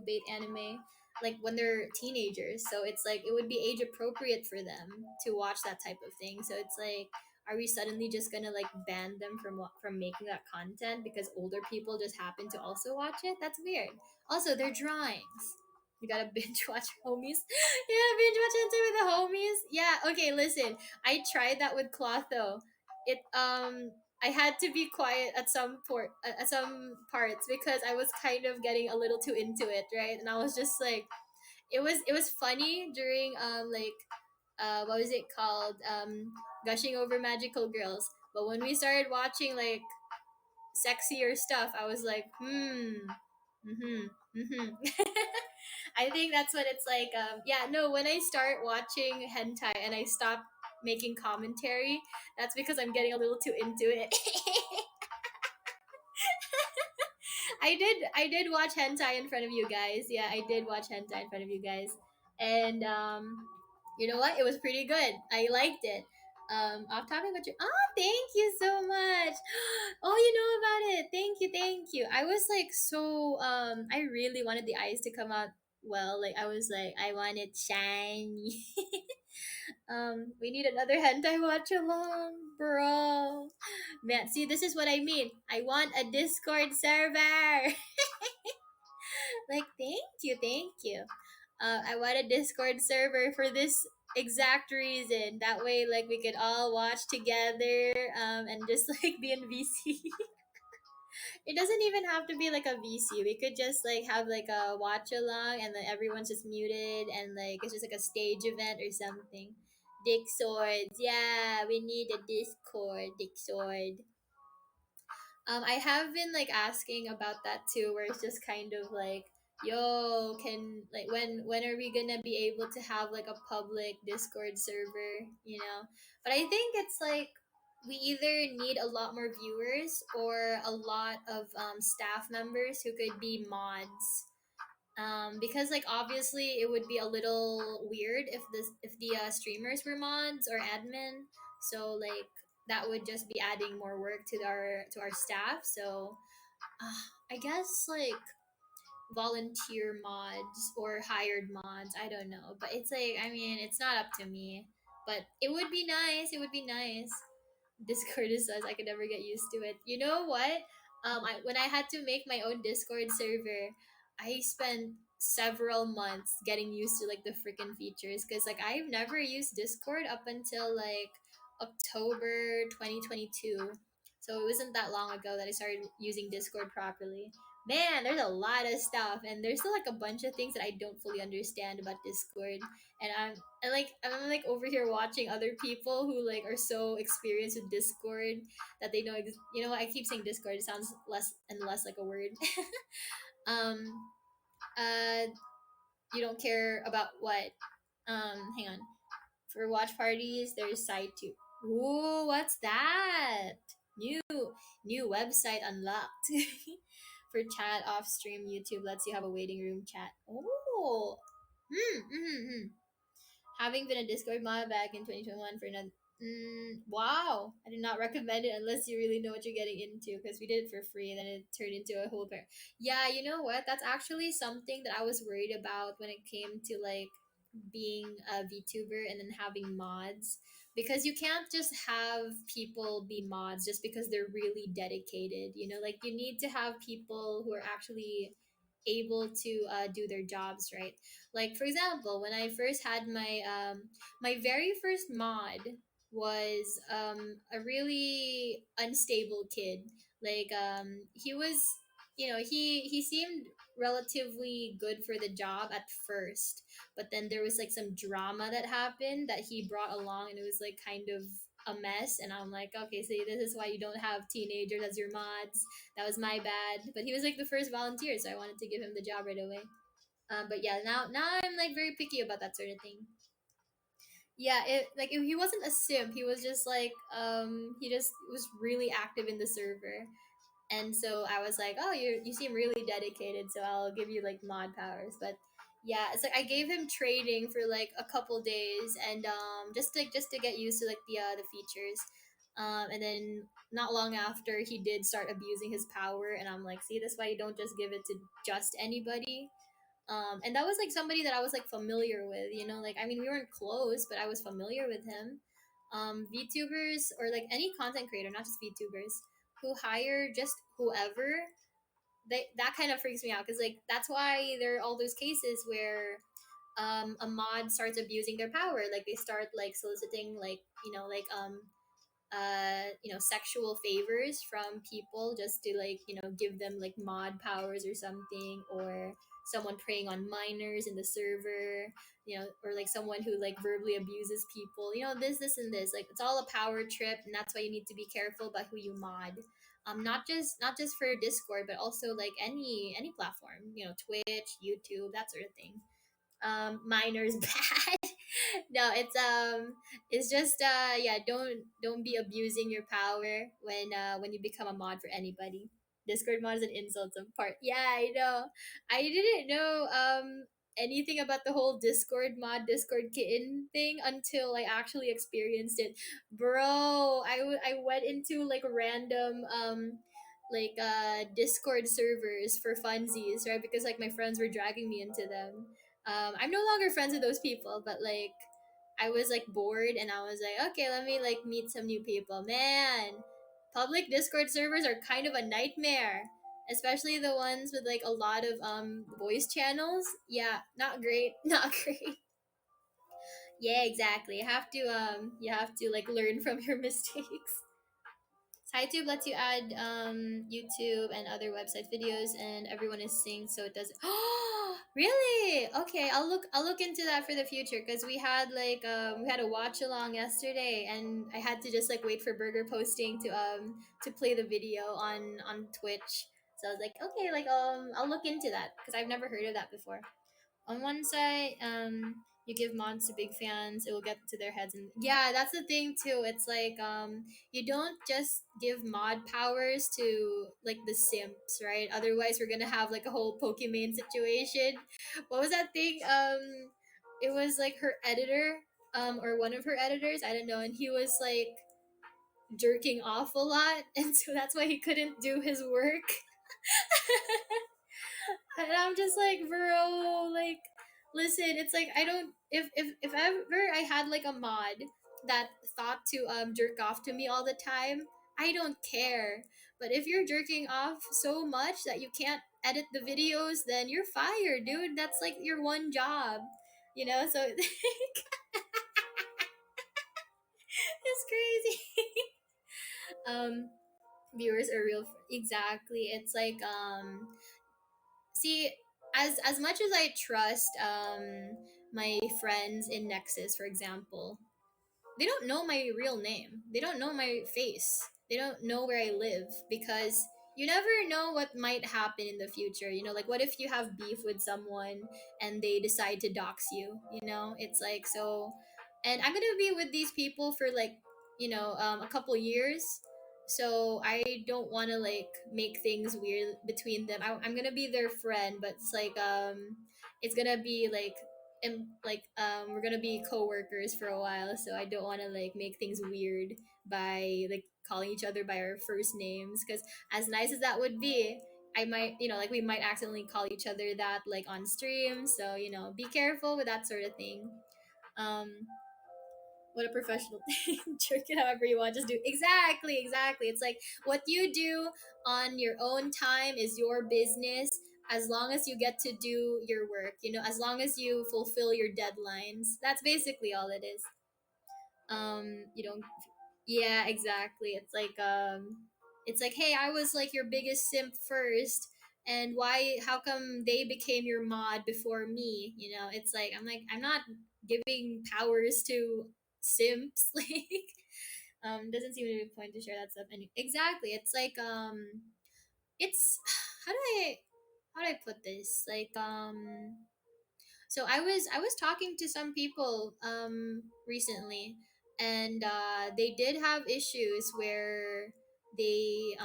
bait anime, like when they're teenagers. So it's like it would be age appropriate for them to watch that type of thing. So it's like, are we suddenly just gonna like ban them from making that content because older people just happen to also watch it? That's weird. Also, their drawings. You gotta binge watch homies. Yeah, binge watch into with the homies. Yeah, okay, listen. I tried that with Clotho. I had to be quiet at some parts because I was kind of getting a little too into it, right? And I was just like, it was funny during what was it called, gushing over magical girls. But when we started watching like sexier stuff, I was like, mm-hmm. I think that's what it's like. Yeah, no, when I start watching hentai and I stop making commentary, that's because I'm getting a little too into it. I did watch hentai in front of you guys. Yeah, I did watch hentai in front of you guys. And you know what? It was pretty good. I liked it. Off topic, but thank you so much. Oh, you know about it. Thank you. I was like so I really wanted the eyes to come out well. Like I was like, I want it shiny. We need another hentai watch along, bro. Man, see, this is what I mean. I want a Discord server. Like, thank you. I want a Discord server for this exact reason. That way, like, we could all watch together, and just like be in VC. It doesn't even have to be like a VC. We could just like have like a watch along, and then everyone's just muted, and like it's just like a stage event or something. Dick swords, yeah, we need a Discord dick sword. I have been like asking about that too, where it's just kind of like, yo, can like when are we gonna be able to have like a public Discord server? But I think it's like we either need a lot more viewers or a lot of staff members who could be mods. Because like obviously it would be a little weird if the streamers were mods or admin. So like that would just be adding more work to our staff. So I guess like volunteer mods or hired mods. I don't know, but it's like, I mean, it's not up to me. But it would be nice. It would be nice. Discord says I could never get used to it. You know what? When I had to make my own Discord server, I spent several months getting used to like the freaking features, because like I've never used Discord up until like October 2022. So it wasn't that long ago that I started using Discord properly. Man, there's a lot of stuff, and there's still like a bunch of things that I don't fully understand about Discord. And I'm like over here watching other people who like are so experienced with Discord that they know. You know what? I keep saying Discord. It sounds less and less like a word. um. Uh. You don't care about what? Hang on. For watch parties, there's side two. Ooh, what's that? New new website unlocked. For chat off stream, YouTube lets you have a waiting room chat. Oh. Hmm. Having been a Discord mod back in 2021 for another. Wow, I do not recommend it unless you really know what you're getting into, because we did it for free and then it turned into a whole pair. Yeah, you know what? That's actually something that I was worried about when it came to like being a VTuber and then having mods, because you can't just have people be mods just because they're really dedicated. You know, like you need to have people who are actually able to do their jobs right. Like for example, when I first had my very first mod was a really unstable kid. Like he was, you know, he seemed relatively good for the job at first, but then there was like some drama that happened that he brought along, and it was like kind of a mess. And I'm like, okay, see, this is why you don't have teenagers as your mods. That was my bad. But he was like the first volunteer, so I wanted to give him the job right away. But yeah, now I'm like very picky about that sort of thing. Yeah, he wasn't a simp. He was just like he just was really active in the server. And so I was like, oh, you seem really dedicated, so I'll give you like mod powers. But yeah, it's like I gave him trading for like a couple days, and just to get used to like the features. And then not long after, he did start abusing his power, and I'm like, see, that's why you don't just give it to just anybody. And that was like somebody that I was like familiar with, you know, like I mean we weren't close, but I was familiar with him. VTubers or like any content creator, not just VTubers, who hire just whoever, that kind of freaks me out, because like that's why there are all those cases where a mod starts abusing their power, like they start like soliciting like sexual favors from people just to like give them like mod powers or something, or someone preying on minors in the server, or like someone who like verbally abuses people, this and this, like it's all a power trip, and that's why you need to be careful about who you mod. Not just for Discord, but also like any platform, Twitch, YouTube, that sort of thing. Minors bad. No, it's just yeah, don't be abusing your power when you become a mod for anybody. Discord mod is an insult of part. Yeah, I know. I didn't know anything about the whole Discord mod, Discord kitten thing until I actually experienced it. Bro, I went into like random Discord servers for funsies, right? Because like my friends were dragging me into them. I'm no longer friends with those people, but like I was like bored, and I was like, okay, let me like meet some new people. Man, public Discord servers are kind of a nightmare, especially the ones with like a lot of voice channels. Yeah, not great, not great. Yeah, exactly. You have to like learn from your mistakes. SciTube lets you add YouTube and other website videos, and everyone is synced, so it doesn't. Oh, really? Okay, I'll look into that for the future, because we had a watch along yesterday, and I had to just like wait for Burger posting to play the video on Twitch. So I was like, okay, like I'll look into that, because I've never heard of that before. On one side, you give mods to big fans, it will get to their heads, and yeah, that's the thing too. It's like you don't just give mod powers to like the simps, right? Otherwise we're gonna have like a whole Pokemon situation. What was that thing? It was like her editor, or one of her editors, I don't know, and he was like jerking off a lot, and so that's why he couldn't do his work. And I'm just like, bro, like, listen, it's like I don't. If ever I had like a mod that thought to jerk off to me all the time, I don't care. But if you're jerking off so much that you can't edit the videos, then you're fired, dude. That's like your one job, So it's crazy. um Viewers are real. Exactly, it's like See, as much as I trust my friends in Nexus, for example, they don't know my real name. They don't know my face. They don't know where I live because you never know what might happen in the future. You know, like what if you have beef with someone and they decide to dox you? You know, it's like so. And I'm gonna be with these people for like a couple years. So I don't want to like make things weird between them. I'm gonna be their friend, but it's like it's gonna be like we're gonna be co-workers for a while, so I don't want to like make things weird by like calling each other by our first names, because as nice as that would be, I might, like we might accidentally call each other that like on stream, so be careful with that sort of thing. um what a professional thing. Jerk it however you want, just do exactly. It's like what you do on your own time is your business, as long as you get to do your work, as long as you fulfill your deadlines. That's basically all it is. You don't Yeah, exactly. It's like, hey, I was like your biggest simp first, and how come they became your mod before me? It's like I'm not giving powers to simps. Like, doesn't seem to be a point to share that stuff. Exactly. It's like, it's how do I put this? Like, so I was talking to some people recently, and they did have issues where they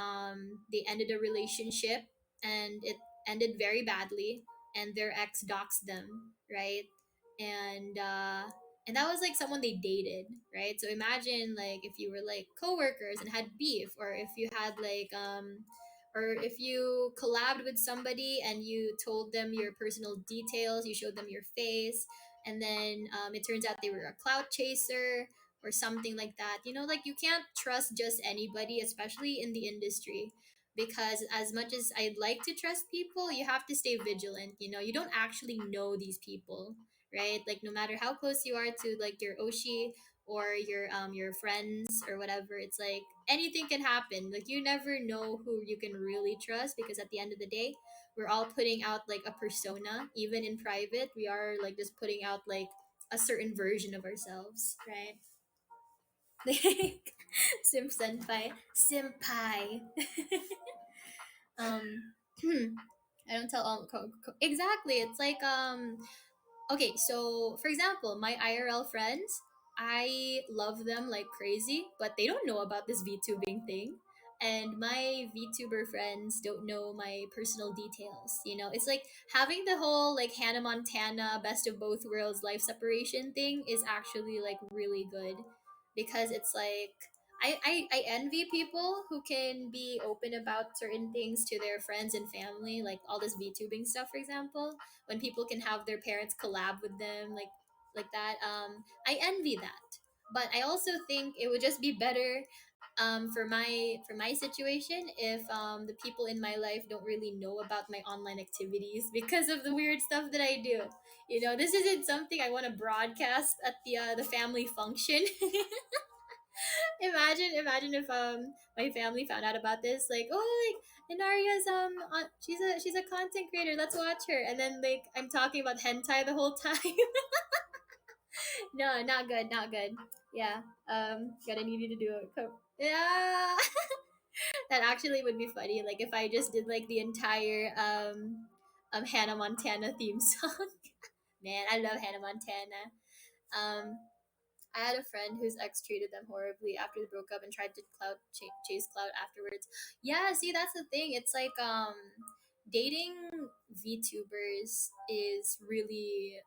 ended a relationship, and it ended very badly, and their ex doxed them, right? And and that was like someone they dated, right? So imagine like if you were like coworkers and had beef, or if you had like or if you collabed with somebody and you told them your personal details, you showed them your face, and then it turns out they were a clout chaser or something like that. Like you can't trust just anybody, especially in the industry, because as much as I'd like to trust people, you have to stay vigilant. You don't actually know these people, right? Like no matter how close you are to like your Oshi or your friends or whatever, it's like anything can happen. Like you never know who you can really trust, because at the end of the day, we're all putting out like a persona. Even in private, we are like just putting out like a certain version of ourselves, right? Like simp senpai, simpai. um I don't tell exactly. It's like, okay, so for example, my IRL friends, I love them like crazy, but they don't know about this VTubing thing. And my VTuber friends don't know my personal details. It's like having the whole like Hannah Montana best of both worlds life separation thing is actually like really good, because it's like I envy people who can be open about certain things to their friends and family, like all this VTubing stuff, for example, when people can have their parents collab with them, like that. I envy that, but I also think it would just be better, for my situation, if the people in my life don't really know about my online activities because of the weird stuff that I do. This isn't something I want to broadcast at the family function. Imagine if my family found out about this, like, oh, like Enaria's she's a content creator, let's watch her, and then like I'm talking about hentai the whole time. No, not good, not good. Yeah, gotta need you to do it. Yeah. That actually would be funny, like if I just did like the entire Hannah Montana theme song. Man, I love Hannah Montana. um I had a friend whose ex treated them horribly after they broke up and tried to chase clout afterwards. Yeah, see, that's the thing. It's like, dating VTubers is really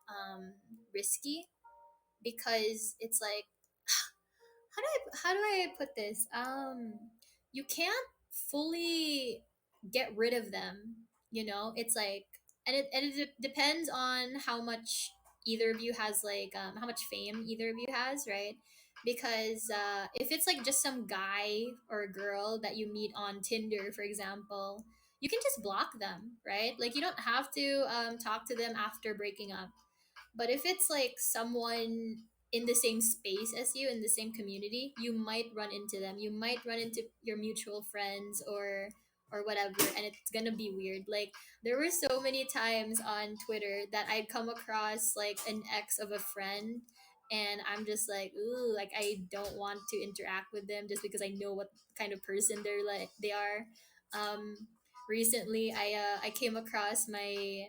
risky, because it's like, how do I put this? You can't fully get rid of them. It's like, and it depends on how much either of you has, like, how much fame either of you has, right? Because if it's like just some guy or girl that you meet on Tinder, for example, you can just block them, right? Like you don't have to talk to them after breaking up. But if it's like someone in the same space as you, in the same community, you might run into them. You might run into your mutual friends, or whatever, and it's gonna be weird. Like there were so many times on Twitter that I'd come across like an ex of a friend, and I'm just like, ooh, like I don't want to interact with them just because I know what kind of person they are. Um, recently, I came across my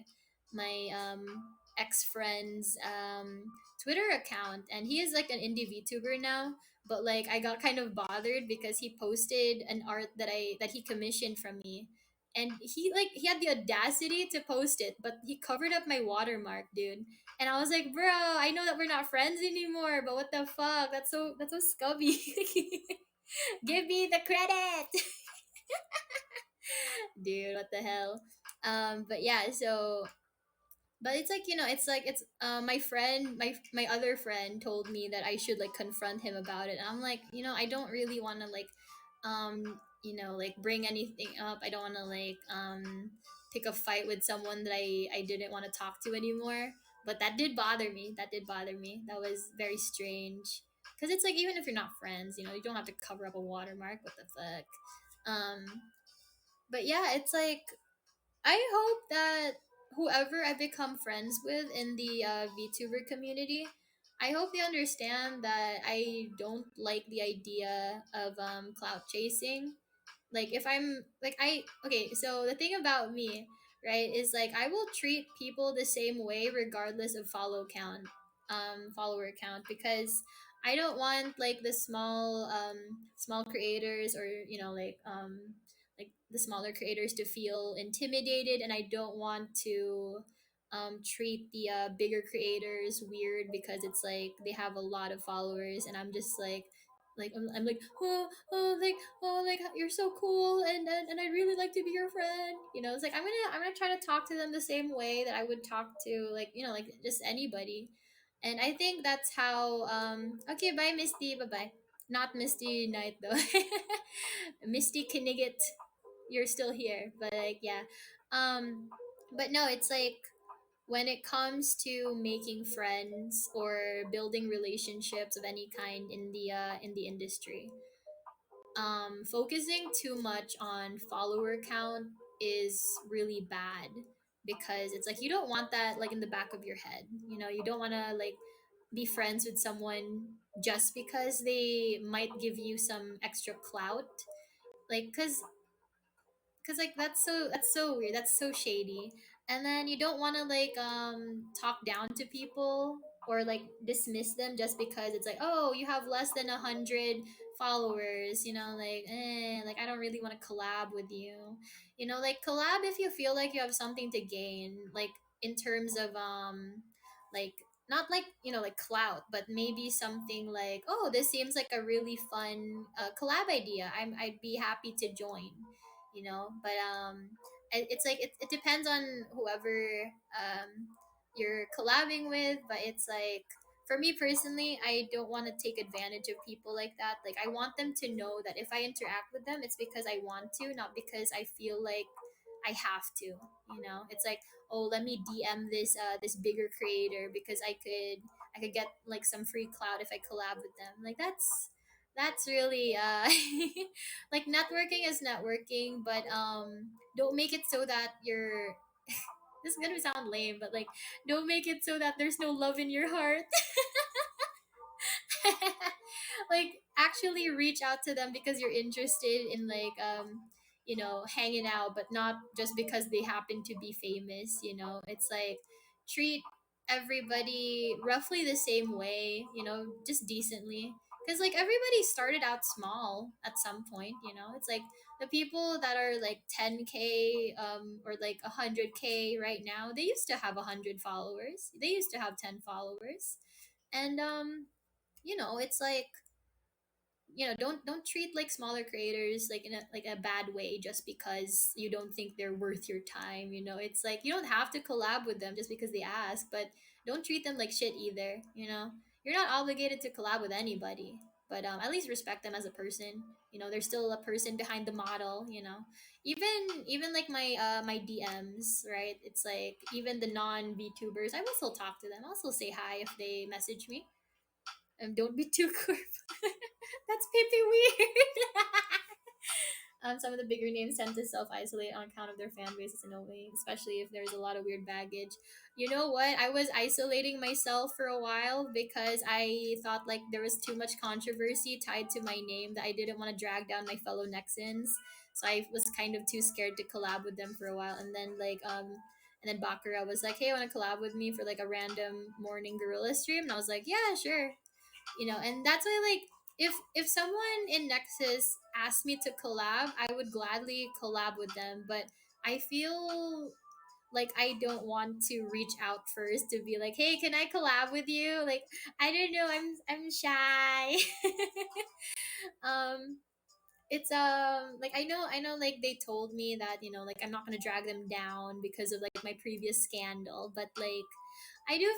ex friend's Twitter account, and he is like an indie VTuber now. But like I got kind of bothered because he posted an art that he commissioned from me, and he had the audacity to post it, but he covered up my watermark, dude. And I was like, bro, I know that we're not friends anymore, but what the fuck? That's so scummy. Give me the credit, dude. What the hell? But yeah, so but it's like, it's my friend, my other friend told me that I should like confront him about it, and I'm like, I don't really want to like like bring anything up. I don't want to like pick a fight with someone that I didn't want to talk to anymore. But that did bother me. That was very strange, because it's like, even if you're not friends, you don't have to cover up a watermark. What the fuck? um but yeah, it's like, I hope that whoever I become friends with in the VTuber community, I hope they understand that I don't like the idea of clout chasing. Like if I'm like I okay, so the thing about me, right, is like I will treat people the same way regardless of follower count, because I don't want like the small creators, or like the smaller creators, to feel intimidated, and I don't want to treat the bigger creators weird because it's like they have a lot of followers, and I'm just like I'm like, like you're so cool, and I'd really like to be your friend. It's like I'm gonna try to talk to them the same way that I would talk to, like, like just anybody. And I think that's how okay, bye Misty, bye bye. Not Misty Knight though. Misty Knigget, you're still here, but like, yeah. um but no, it's like, when it comes to making friends or building relationships of any kind in the industry, focusing too much on follower count is really bad, because it's like you don't want that like in the back of your head. You don't want to like be friends with someone just because they might give you some extra clout, like, because like that's so weird, that's so shady. And then you don't want to like talk down to people or like dismiss them just because it's like, oh, you have less than 100 followers, like I don't really want to collab with you. Like, collab if you feel like you have something to gain, like in terms of like, not like, like clout, but maybe something like, oh, this seems like a really fun collab idea, I'd be happy to join. But it's like, it depends on whoever you're collabing with. But it's like, for me personally, I don't want to take advantage of people like that. Like, I want them to know that if I interact with them, it's because I want to, not because I feel like I have to. It's like, oh, let me DM this bigger creator because I could get like some free clout if I collab with them. Like, that's really like, networking is networking, but don't make it so that you're this is gonna sound lame, but like, don't make it so that there's no love in your heart. Like, actually reach out to them because you're interested in like hanging out, but not just because they happen to be famous. It's like, treat everybody roughly the same way, just decently, because like everybody started out small at some point. It's like, the people that are like 10K or like 100K right now, they used to have 100 followers, they used to have 10 followers. And it's like, don't treat like smaller creators like in a bad way just because you don't think they're worth your time. It's like, you don't have to collab with them just because they ask, but don't treat them like shit either. You're not obligated to collab with anybody, but at least respect them as a person. There's still a person behind the model. Even like my DMs, right? It's like, even the non VTubers, I will still talk to them, I'll still say hi if they message me. And don't be too corp. That's pimpy weird. Some of the bigger names tend to self isolate on account of their fan base. It's annoying, especially if there's a lot of weird baggage. You know what? I was isolating myself for a while because I thought like there was too much controversy tied to my name that I didn't want to drag down my fellow Nexans. So I was kind of too scared to collab with them for a while. And then Bakura was like, "Hey, want to collab with me for like a random morning gorilla stream?" And I was like, "Yeah, sure." And that's why like if someone in Nexus asked me to collab, I would gladly collab with them, but I feel like I don't want to reach out first to be like, "Hey, can I collab with you?" Like, I don't know, I'm shy. um it's like I know like they told me that like I'm not gonna drag them down because of like my previous scandal, but like I do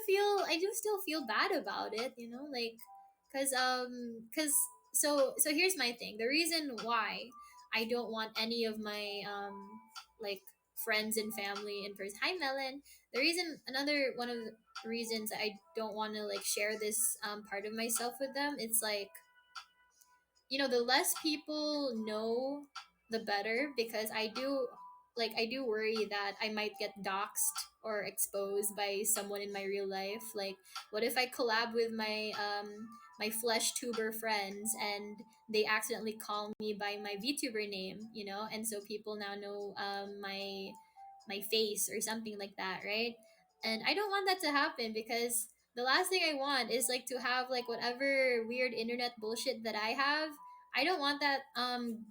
still feel bad about it, like because so here's my thing. The reason why I don't want any of my like friends and family in person. Hi, Melon. The reason another one of the reasons I don't want to like share this part of myself with them, it's like the less people know, the better, because I do worry that I might get doxxed or exposed by someone in my real life. Like, what if I collab with my flesh tuber friends and they accidentally call me by my VTuber name, and so people now know my face or something like that, right? And I don't want that to happen because the last thing I want is like to have like whatever weird internet bullshit that I have. I don't want that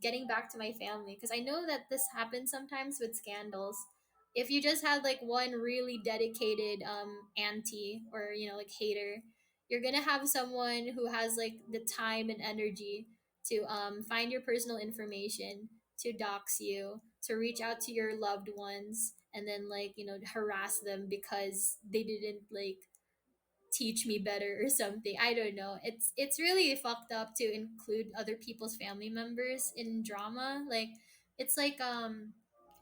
getting back to my family, because I know that this happens sometimes with scandals. If you just had like one really dedicated auntie or like hater, you're gonna have someone who has like the time and energy to find your personal information, to dox you, to reach out to your loved ones, and then like harass them because they didn't like teach me better or something. I don't know. It's really fucked up to include other people's family members in drama. Like it's like um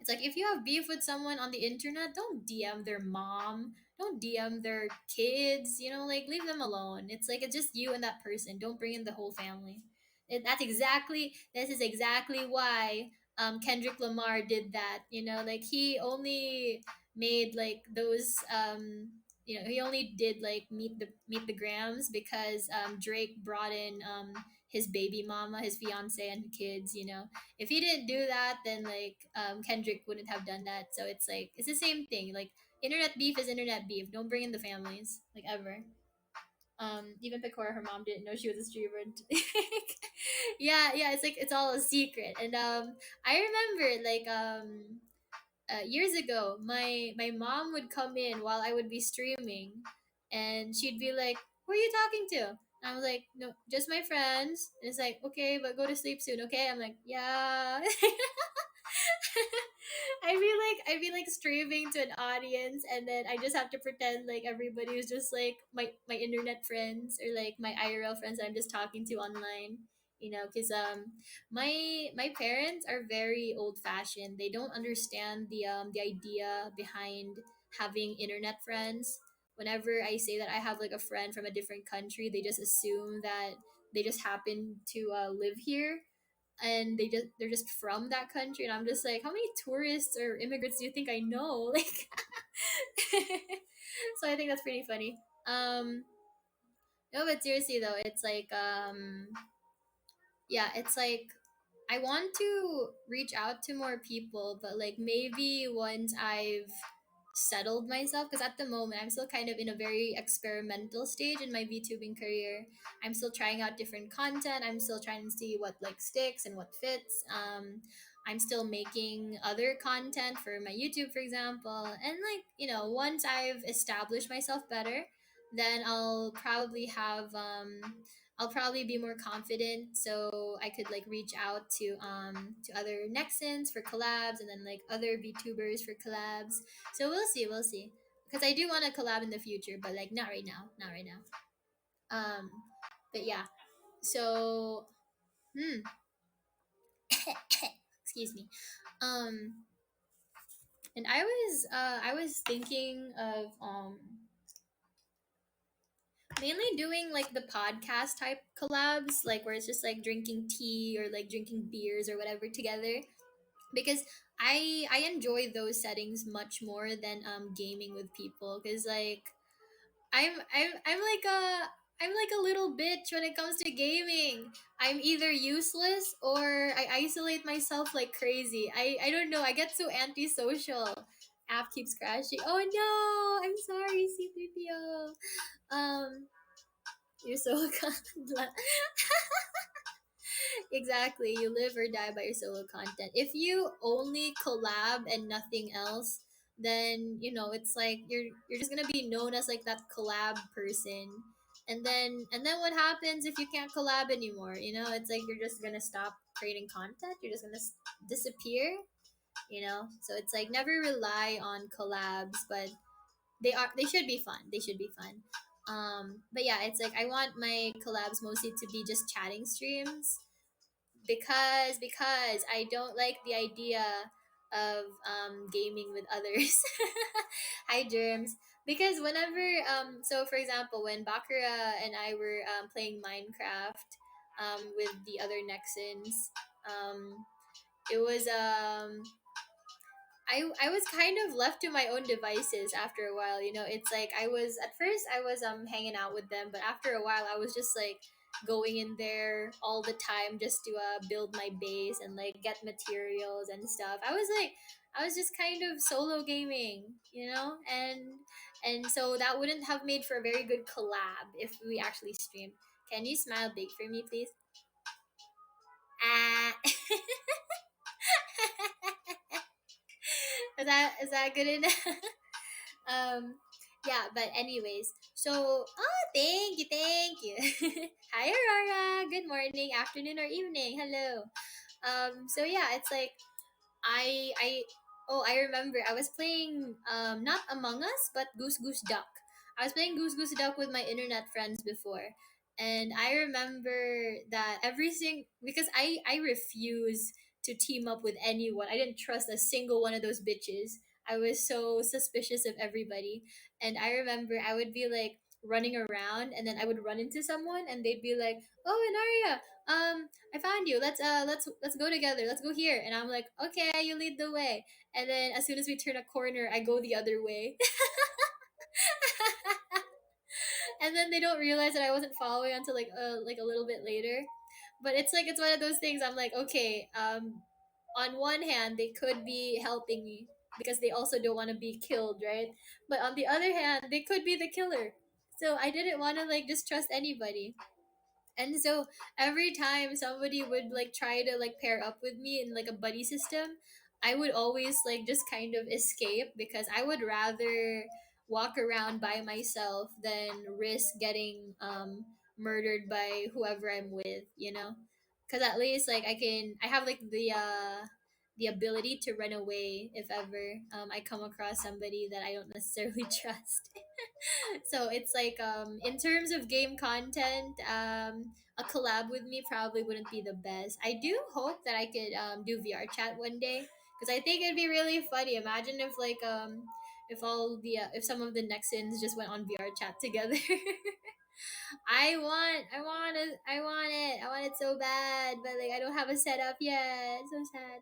it's like if you have beef with someone on the internet, don't DM their mom, don't DM their kids, like leave them alone. It's like it's just you and that person. Don't bring in the whole family. This is exactly why Kendrick Lamar did that. Like he only made like those he only did like meet the grams because Drake brought in his baby mama, his fiance, and kids. If he didn't do that, then like Kendrick wouldn't have done that. So it's like it's the same thing. Like internet beef is internet beef. Don't bring in the families like ever. Even Pecora, her mom didn't know she was a streamer. Yeah, yeah, it's like it's all a secret. And I remember like years ago, my mom would come in while I would be streaming, and she'd be like, "Who are you talking to?" And I was like, "No, just my friends." And it's like, "Okay, but go to sleep soon, okay?" I'm like, "Yeah." I'd be like streaming to an audience, and then I just have to pretend like everybody was just like my internet friends or like my IRL friends I'm just talking to online. Because my parents are very old fashioned. They don't understand the idea behind having internet friends. Whenever I say that I have like a friend from a different country, they just assume that they just happen to live here, and they're just from that country, and I'm just like, how many tourists or immigrants do you think I know? Like, so I think that's pretty funny. No, but seriously though, it's like yeah, it's like I want to reach out to more people, but like maybe once I've settled myself, because at the moment I'm still kind of in a very experimental stage in my VTubing career. I'm still trying out different content. I'm still trying to see what like sticks and what fits. I'm still making other content for my YouTube, for example. And like, once I've established myself better, then I'll probably be more confident, so I could like reach out to other Nexans for collabs, and then like other VTubers for collabs. So we'll see. Because I do want to collab in the future, but like not right now, not right now. Um, but yeah. So, hmm, excuse me. Um, and I was thinking of Mainly doing like the podcast type collabs, like where it's just like drinking tea or like drinking beers or whatever together. Because I enjoy those settings much more than gaming with people. Because like I'm like a little bitch when it comes to gaming. I'm either useless or I isolate myself like crazy. I don't know. I get so antisocial. App keeps crashing. Oh no! I'm sorry, C3PO. You're so exactly. You live or die by your solo content. If you only collab and nothing else, then it's like you're just gonna be known as like that collab person. And then what happens if you can't collab anymore? It's like you're just gonna stop creating content. You're just gonna disappear. So it's like never rely on collabs, but they should be fun. They should be fun. But yeah, it's like I want my collabs mostly to be just chatting streams because I don't like the idea of gaming with others. Hi germs. Because whenever so for example, when Bakura and I were playing Minecraft with the other Nexans, it was I was kind of left to my own devices after a while. It's like I was at first I was hanging out with them, but after a while I was just like going in there all the time just to build my base and like get materials and stuff. I was just kind of solo gaming, and so that wouldn't have made for a very good collab if we actually streamed. Can you smile big for me, please? Ah. Is that good enough? um yeah, but anyways, so thank you. Hi Aurora, good morning, afternoon, or evening. Hello. So yeah, it's like I oh, I remember I was playing not Among Us but Goose Goose Duck. I was playing Goose Goose Duck with my internet friends before. And I remember that everything, because I refuse to team up with anyone. I didn't trust a single one of those bitches. I was so suspicious of everybody. And I remember I would be like running around, and then I would run into someone and they'd be like, "Oh, Enaria, I found you. Let's go together. Let's go here." And I'm like, "Okay, you lead the way." And then as soon as we turn a corner, I go the other way. And then they don't realize that I wasn't following until like a little bit later. But it's like it's one of those things. I'm like, okay, on one hand, they could be helping me because they also don't want to be killed, right? But on the other hand, they could be the killer. So I didn't want to like distrust anybody. And so every time somebody would like try to like pair up with me in like a buddy system, I would always like just kind of escape because I would rather walk around by myself than risk getting murdered by whoever I'm with. Cuz at least like I have like the ability to run away if ever I come across somebody that I don't necessarily trust. So it's like in terms of game content, a collab with me probably wouldn't be the best. I do hope that I could do VR chat one day because I think it'd be really funny. Imagine if like if all the if some of the Nexans just went on VR chat together. I want it so bad, but like I don't have a setup yet. So sad.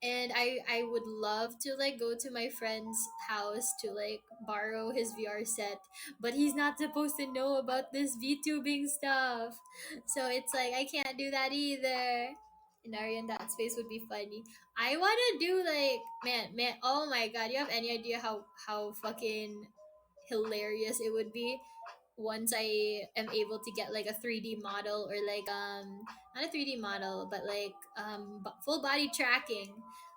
And I would love to like go to my friend's house to like borrow his VR set, but he's not supposed to know about this VTubing stuff, so it's like I can't do that either. In Ari in that space would be funny. I want to do like man. Oh my god, you have any idea how fucking hilarious it would be once I am able to get like a 3D model or like not a 3D model but like full body tracking,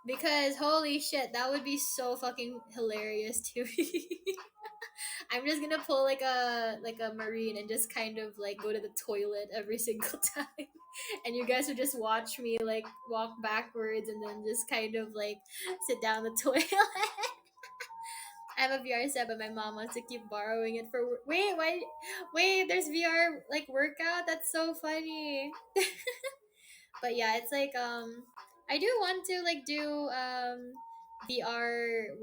because holy shit, that would be so fucking hilarious to me. I'm just gonna pull like a marine and just kind of like go to the toilet every single time. And you guys would just watch me like walk backwards and then just kind of like sit down the toilet. I have a VR set, but my mom wants to keep borrowing it for. Wait, why? Wait, there's VR like workout. That's so funny. But yeah, it's like I do want to like do VR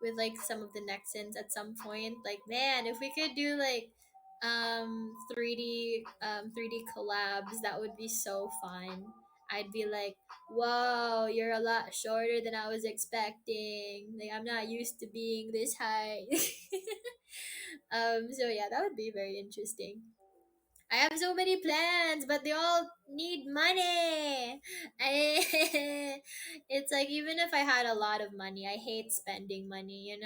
with like some of the Nexans at some point. Like, man, if we could do like 3D collabs, that would be so fun. I'd be like, whoa, you're a lot shorter than I was expecting. Like, I'm not used to being this height. So yeah, that would be very interesting. I have so many plans, but they all need money. It's like even if I had a lot of money, I hate spending money.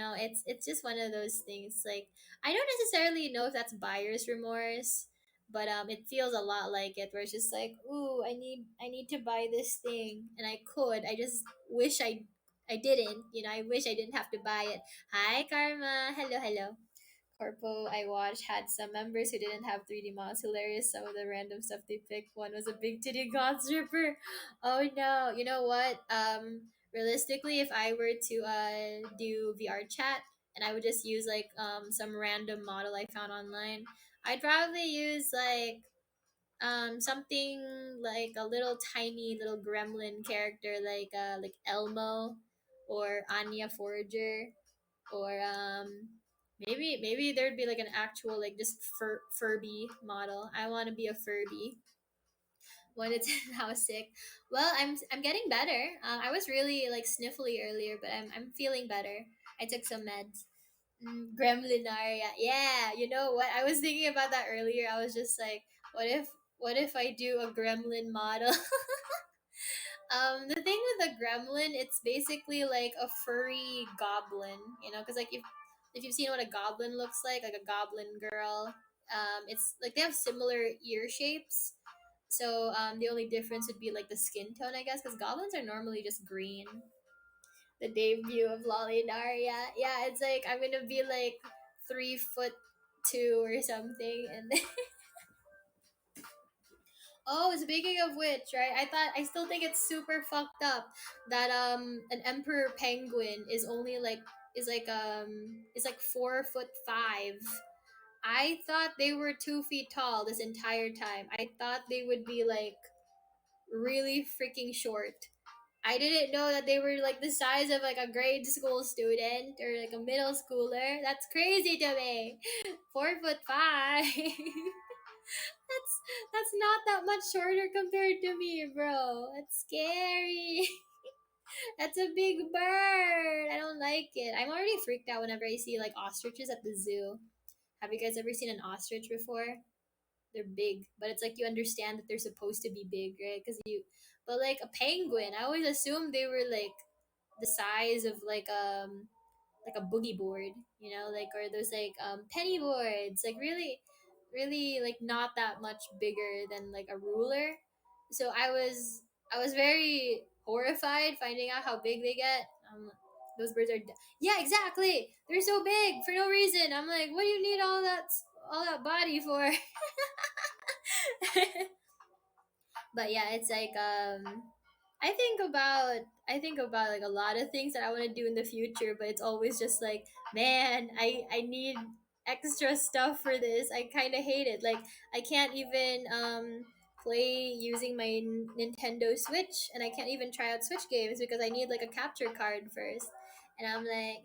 It's just one of those things. Like I don't necessarily know if that's buyer's remorse, but it feels a lot like it. Where it's just like, ooh, I need to buy this thing, and I could. I just wish I didn't. I wish I didn't have to buy it. Hi, Karma. Hello, hello. Corpo I watched had some members who didn't have 3D models. Hilarious. Some of the random stuff they picked. One was a big titty god stripper. Oh no. You know what? Realistically, if I were to do VR chat and I would just use like some random model I found online, I'd probably use like something like a little tiny little gremlin character like Elmo or Anya Forager or maybe there'd be like an actual like just Furby model. I want to be a Furby when it's how sick. Well, I'm getting better. I was really like sniffly earlier, but I'm feeling better. I took some meds. Gremlinaria, yeah. You know what? I was thinking about that earlier. I was just like, what if I do a gremlin model? The thing with the gremlin, it's basically like a furry goblin, because like if you've seen what a goblin looks like a goblin girl, it's like they have similar ear shapes. So the only difference would be like the skin tone, I guess, because goblins are normally just green. The debut of Lolinaria, yeah, it's like I'm gonna be like 3'2" or something, and oh, speaking of which, right? I still think it's super fucked up that an emperor penguin is like 4'5". I thought they were 2 feet tall this entire time. I thought they would be like really freaking short. I didn't know that they were like the size of like a grade school student or like a middle schooler. That's crazy to me. 4'5". That's not that much shorter compared to me, bro. That's scary. That's a big bird. I don't like it. I'm already freaked out whenever I see like ostriches at the zoo. Have you guys ever seen an ostrich before? They're big, but it's like you understand that they're supposed to be big, right? But like a penguin, I always assumed they were like the size of like a boogie board, like or those like penny boards, like really, really like not that much bigger than like a ruler. So I was very horrified finding out how big they get. Those birds are yeah, exactly. They're so big for no reason. I'm like, what do you need all that body for? But yeah, it's like I think about like a lot of things that I want to do in the future, but it's always just like, man, I need extra stuff for this. I kind of hate it. Like I can't even play using my Nintendo Switch, and I can't even try out Switch games because I need like a capture card first. And I'm like,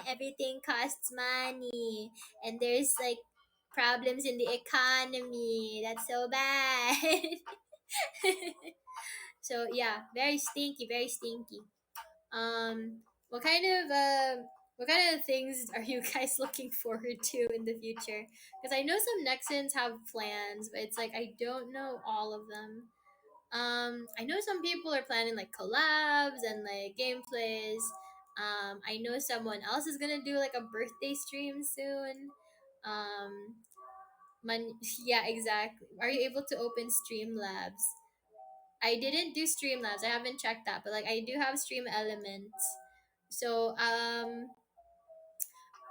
everything costs money, and there's like problems in the economy. That's so bad. So yeah, very stinky, very stinky. Um, what kind of things are you guys looking forward to in the future? Because I know some Nexans have plans, but it's like I don't know all of them. I know some people are planning like collabs and like gameplays. I know someone else is gonna do like a birthday stream soon. Um, yeah, exactly. Are you able to open Streamlabs? I didn't do Streamlabs. I haven't checked that, but like I do have Stream Elements. So,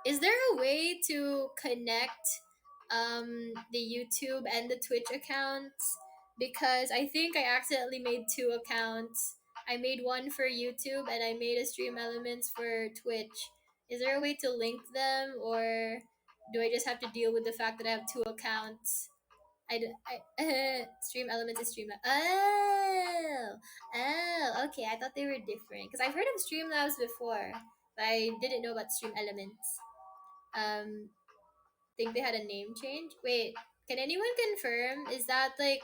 is there a way to connect the YouTube and the Twitch accounts? Because I think I accidentally made two accounts. I made one for YouTube and I made a Stream Elements for Twitch. Is there a way to link them, or do I just have to deal with the fact that I have two accounts? Stream Elements is Streamlabs. Oh, okay. I thought they were different because I've heard of Streamlabs before, but I didn't know about Stream Elements. Think they had a name change. Wait, can anyone confirm? Is that like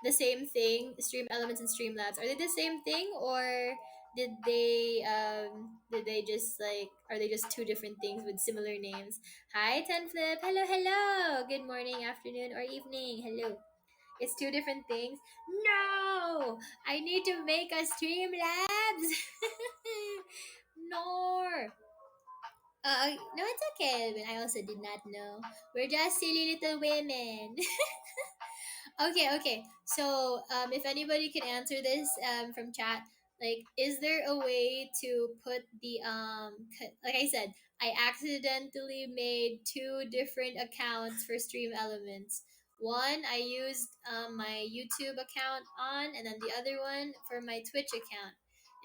the same thing? Stream Elements and Streamlabs, are they the same thing, or did they just like, are they just two different things with similar names? Hi, Ten Flip. Hello, hello. Good morning, afternoon, or evening. Hello. It's two different things. No, I need to make a Streamlabs. No. No, it's okay. But I also did not know. We're just silly little women. Okay, okay. So, if anybody can answer this from chat, like, is there a way to put the like I said, I accidentally made two different accounts for Stream Elements. One I used my YouTube account on, and then the other one for my Twitch account.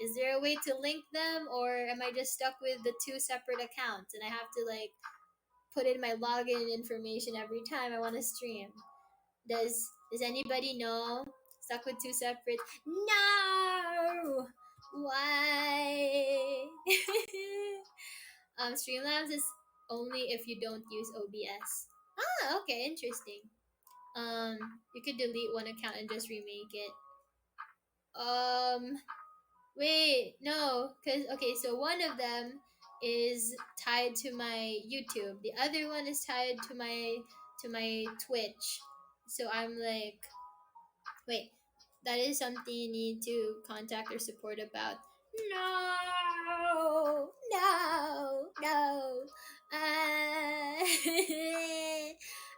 Is there a way to link them, or am I just stuck with the two separate accounts and I have to like put in my login information every time I want to stream? Does anybody know? Stuck with two separate. No. Why? Streamlabs is only if you don't use OBS. Ah, okay, interesting. You could delete one account and just remake it. Um, Wait, no, cause okay, so one of them is tied to my YouTube. The other one is tied to my Twitch. So I'm like, wait, that is something you need to contact their support about. No, no, no. Uh,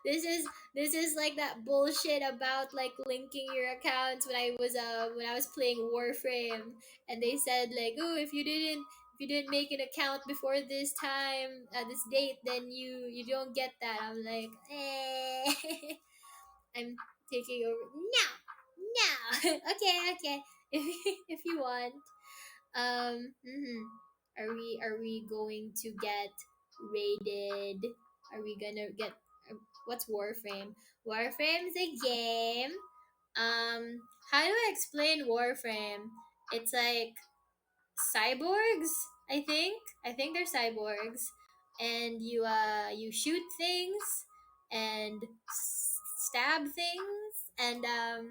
this is this is like that bullshit about like linking your accounts when I was playing Warframe, and they said like, oh, if you didn't make an account before this time, this date, then you don't get that. I'm like, I'm taking over. No, no. Okay, okay. If you want. Mhm. Are we going to get raided? Are we gonna get what's Warframe? Warframe's a game. How do I explain Warframe? It's like cyborgs, I think. I think they're cyborgs, and you shoot things and stab things, and I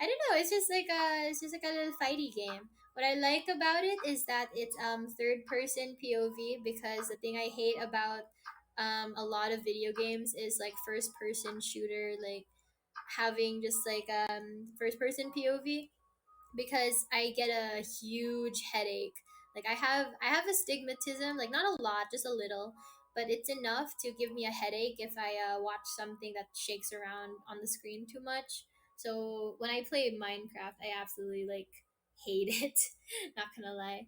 don't know. It's just like a little fighty game. What I like about it is that it's third person POV, because the thing I hate about a lot of video games is like first person shooter, like having just like first person POV, because I get a huge headache. Like I have astigmatism, like not a lot, just a little, but it's enough to give me a headache if I watch something that shakes around on the screen too much. So when I play Minecraft, I absolutely like hate it. Not gonna lie.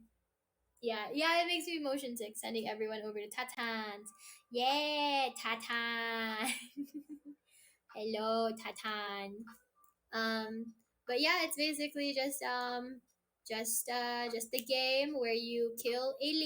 Yeah, yeah, it makes me motion sick. Sending everyone over to Tatans. Yeah, Tatan. Hello, Tatan. But yeah, it's basically just a game where you kill aliens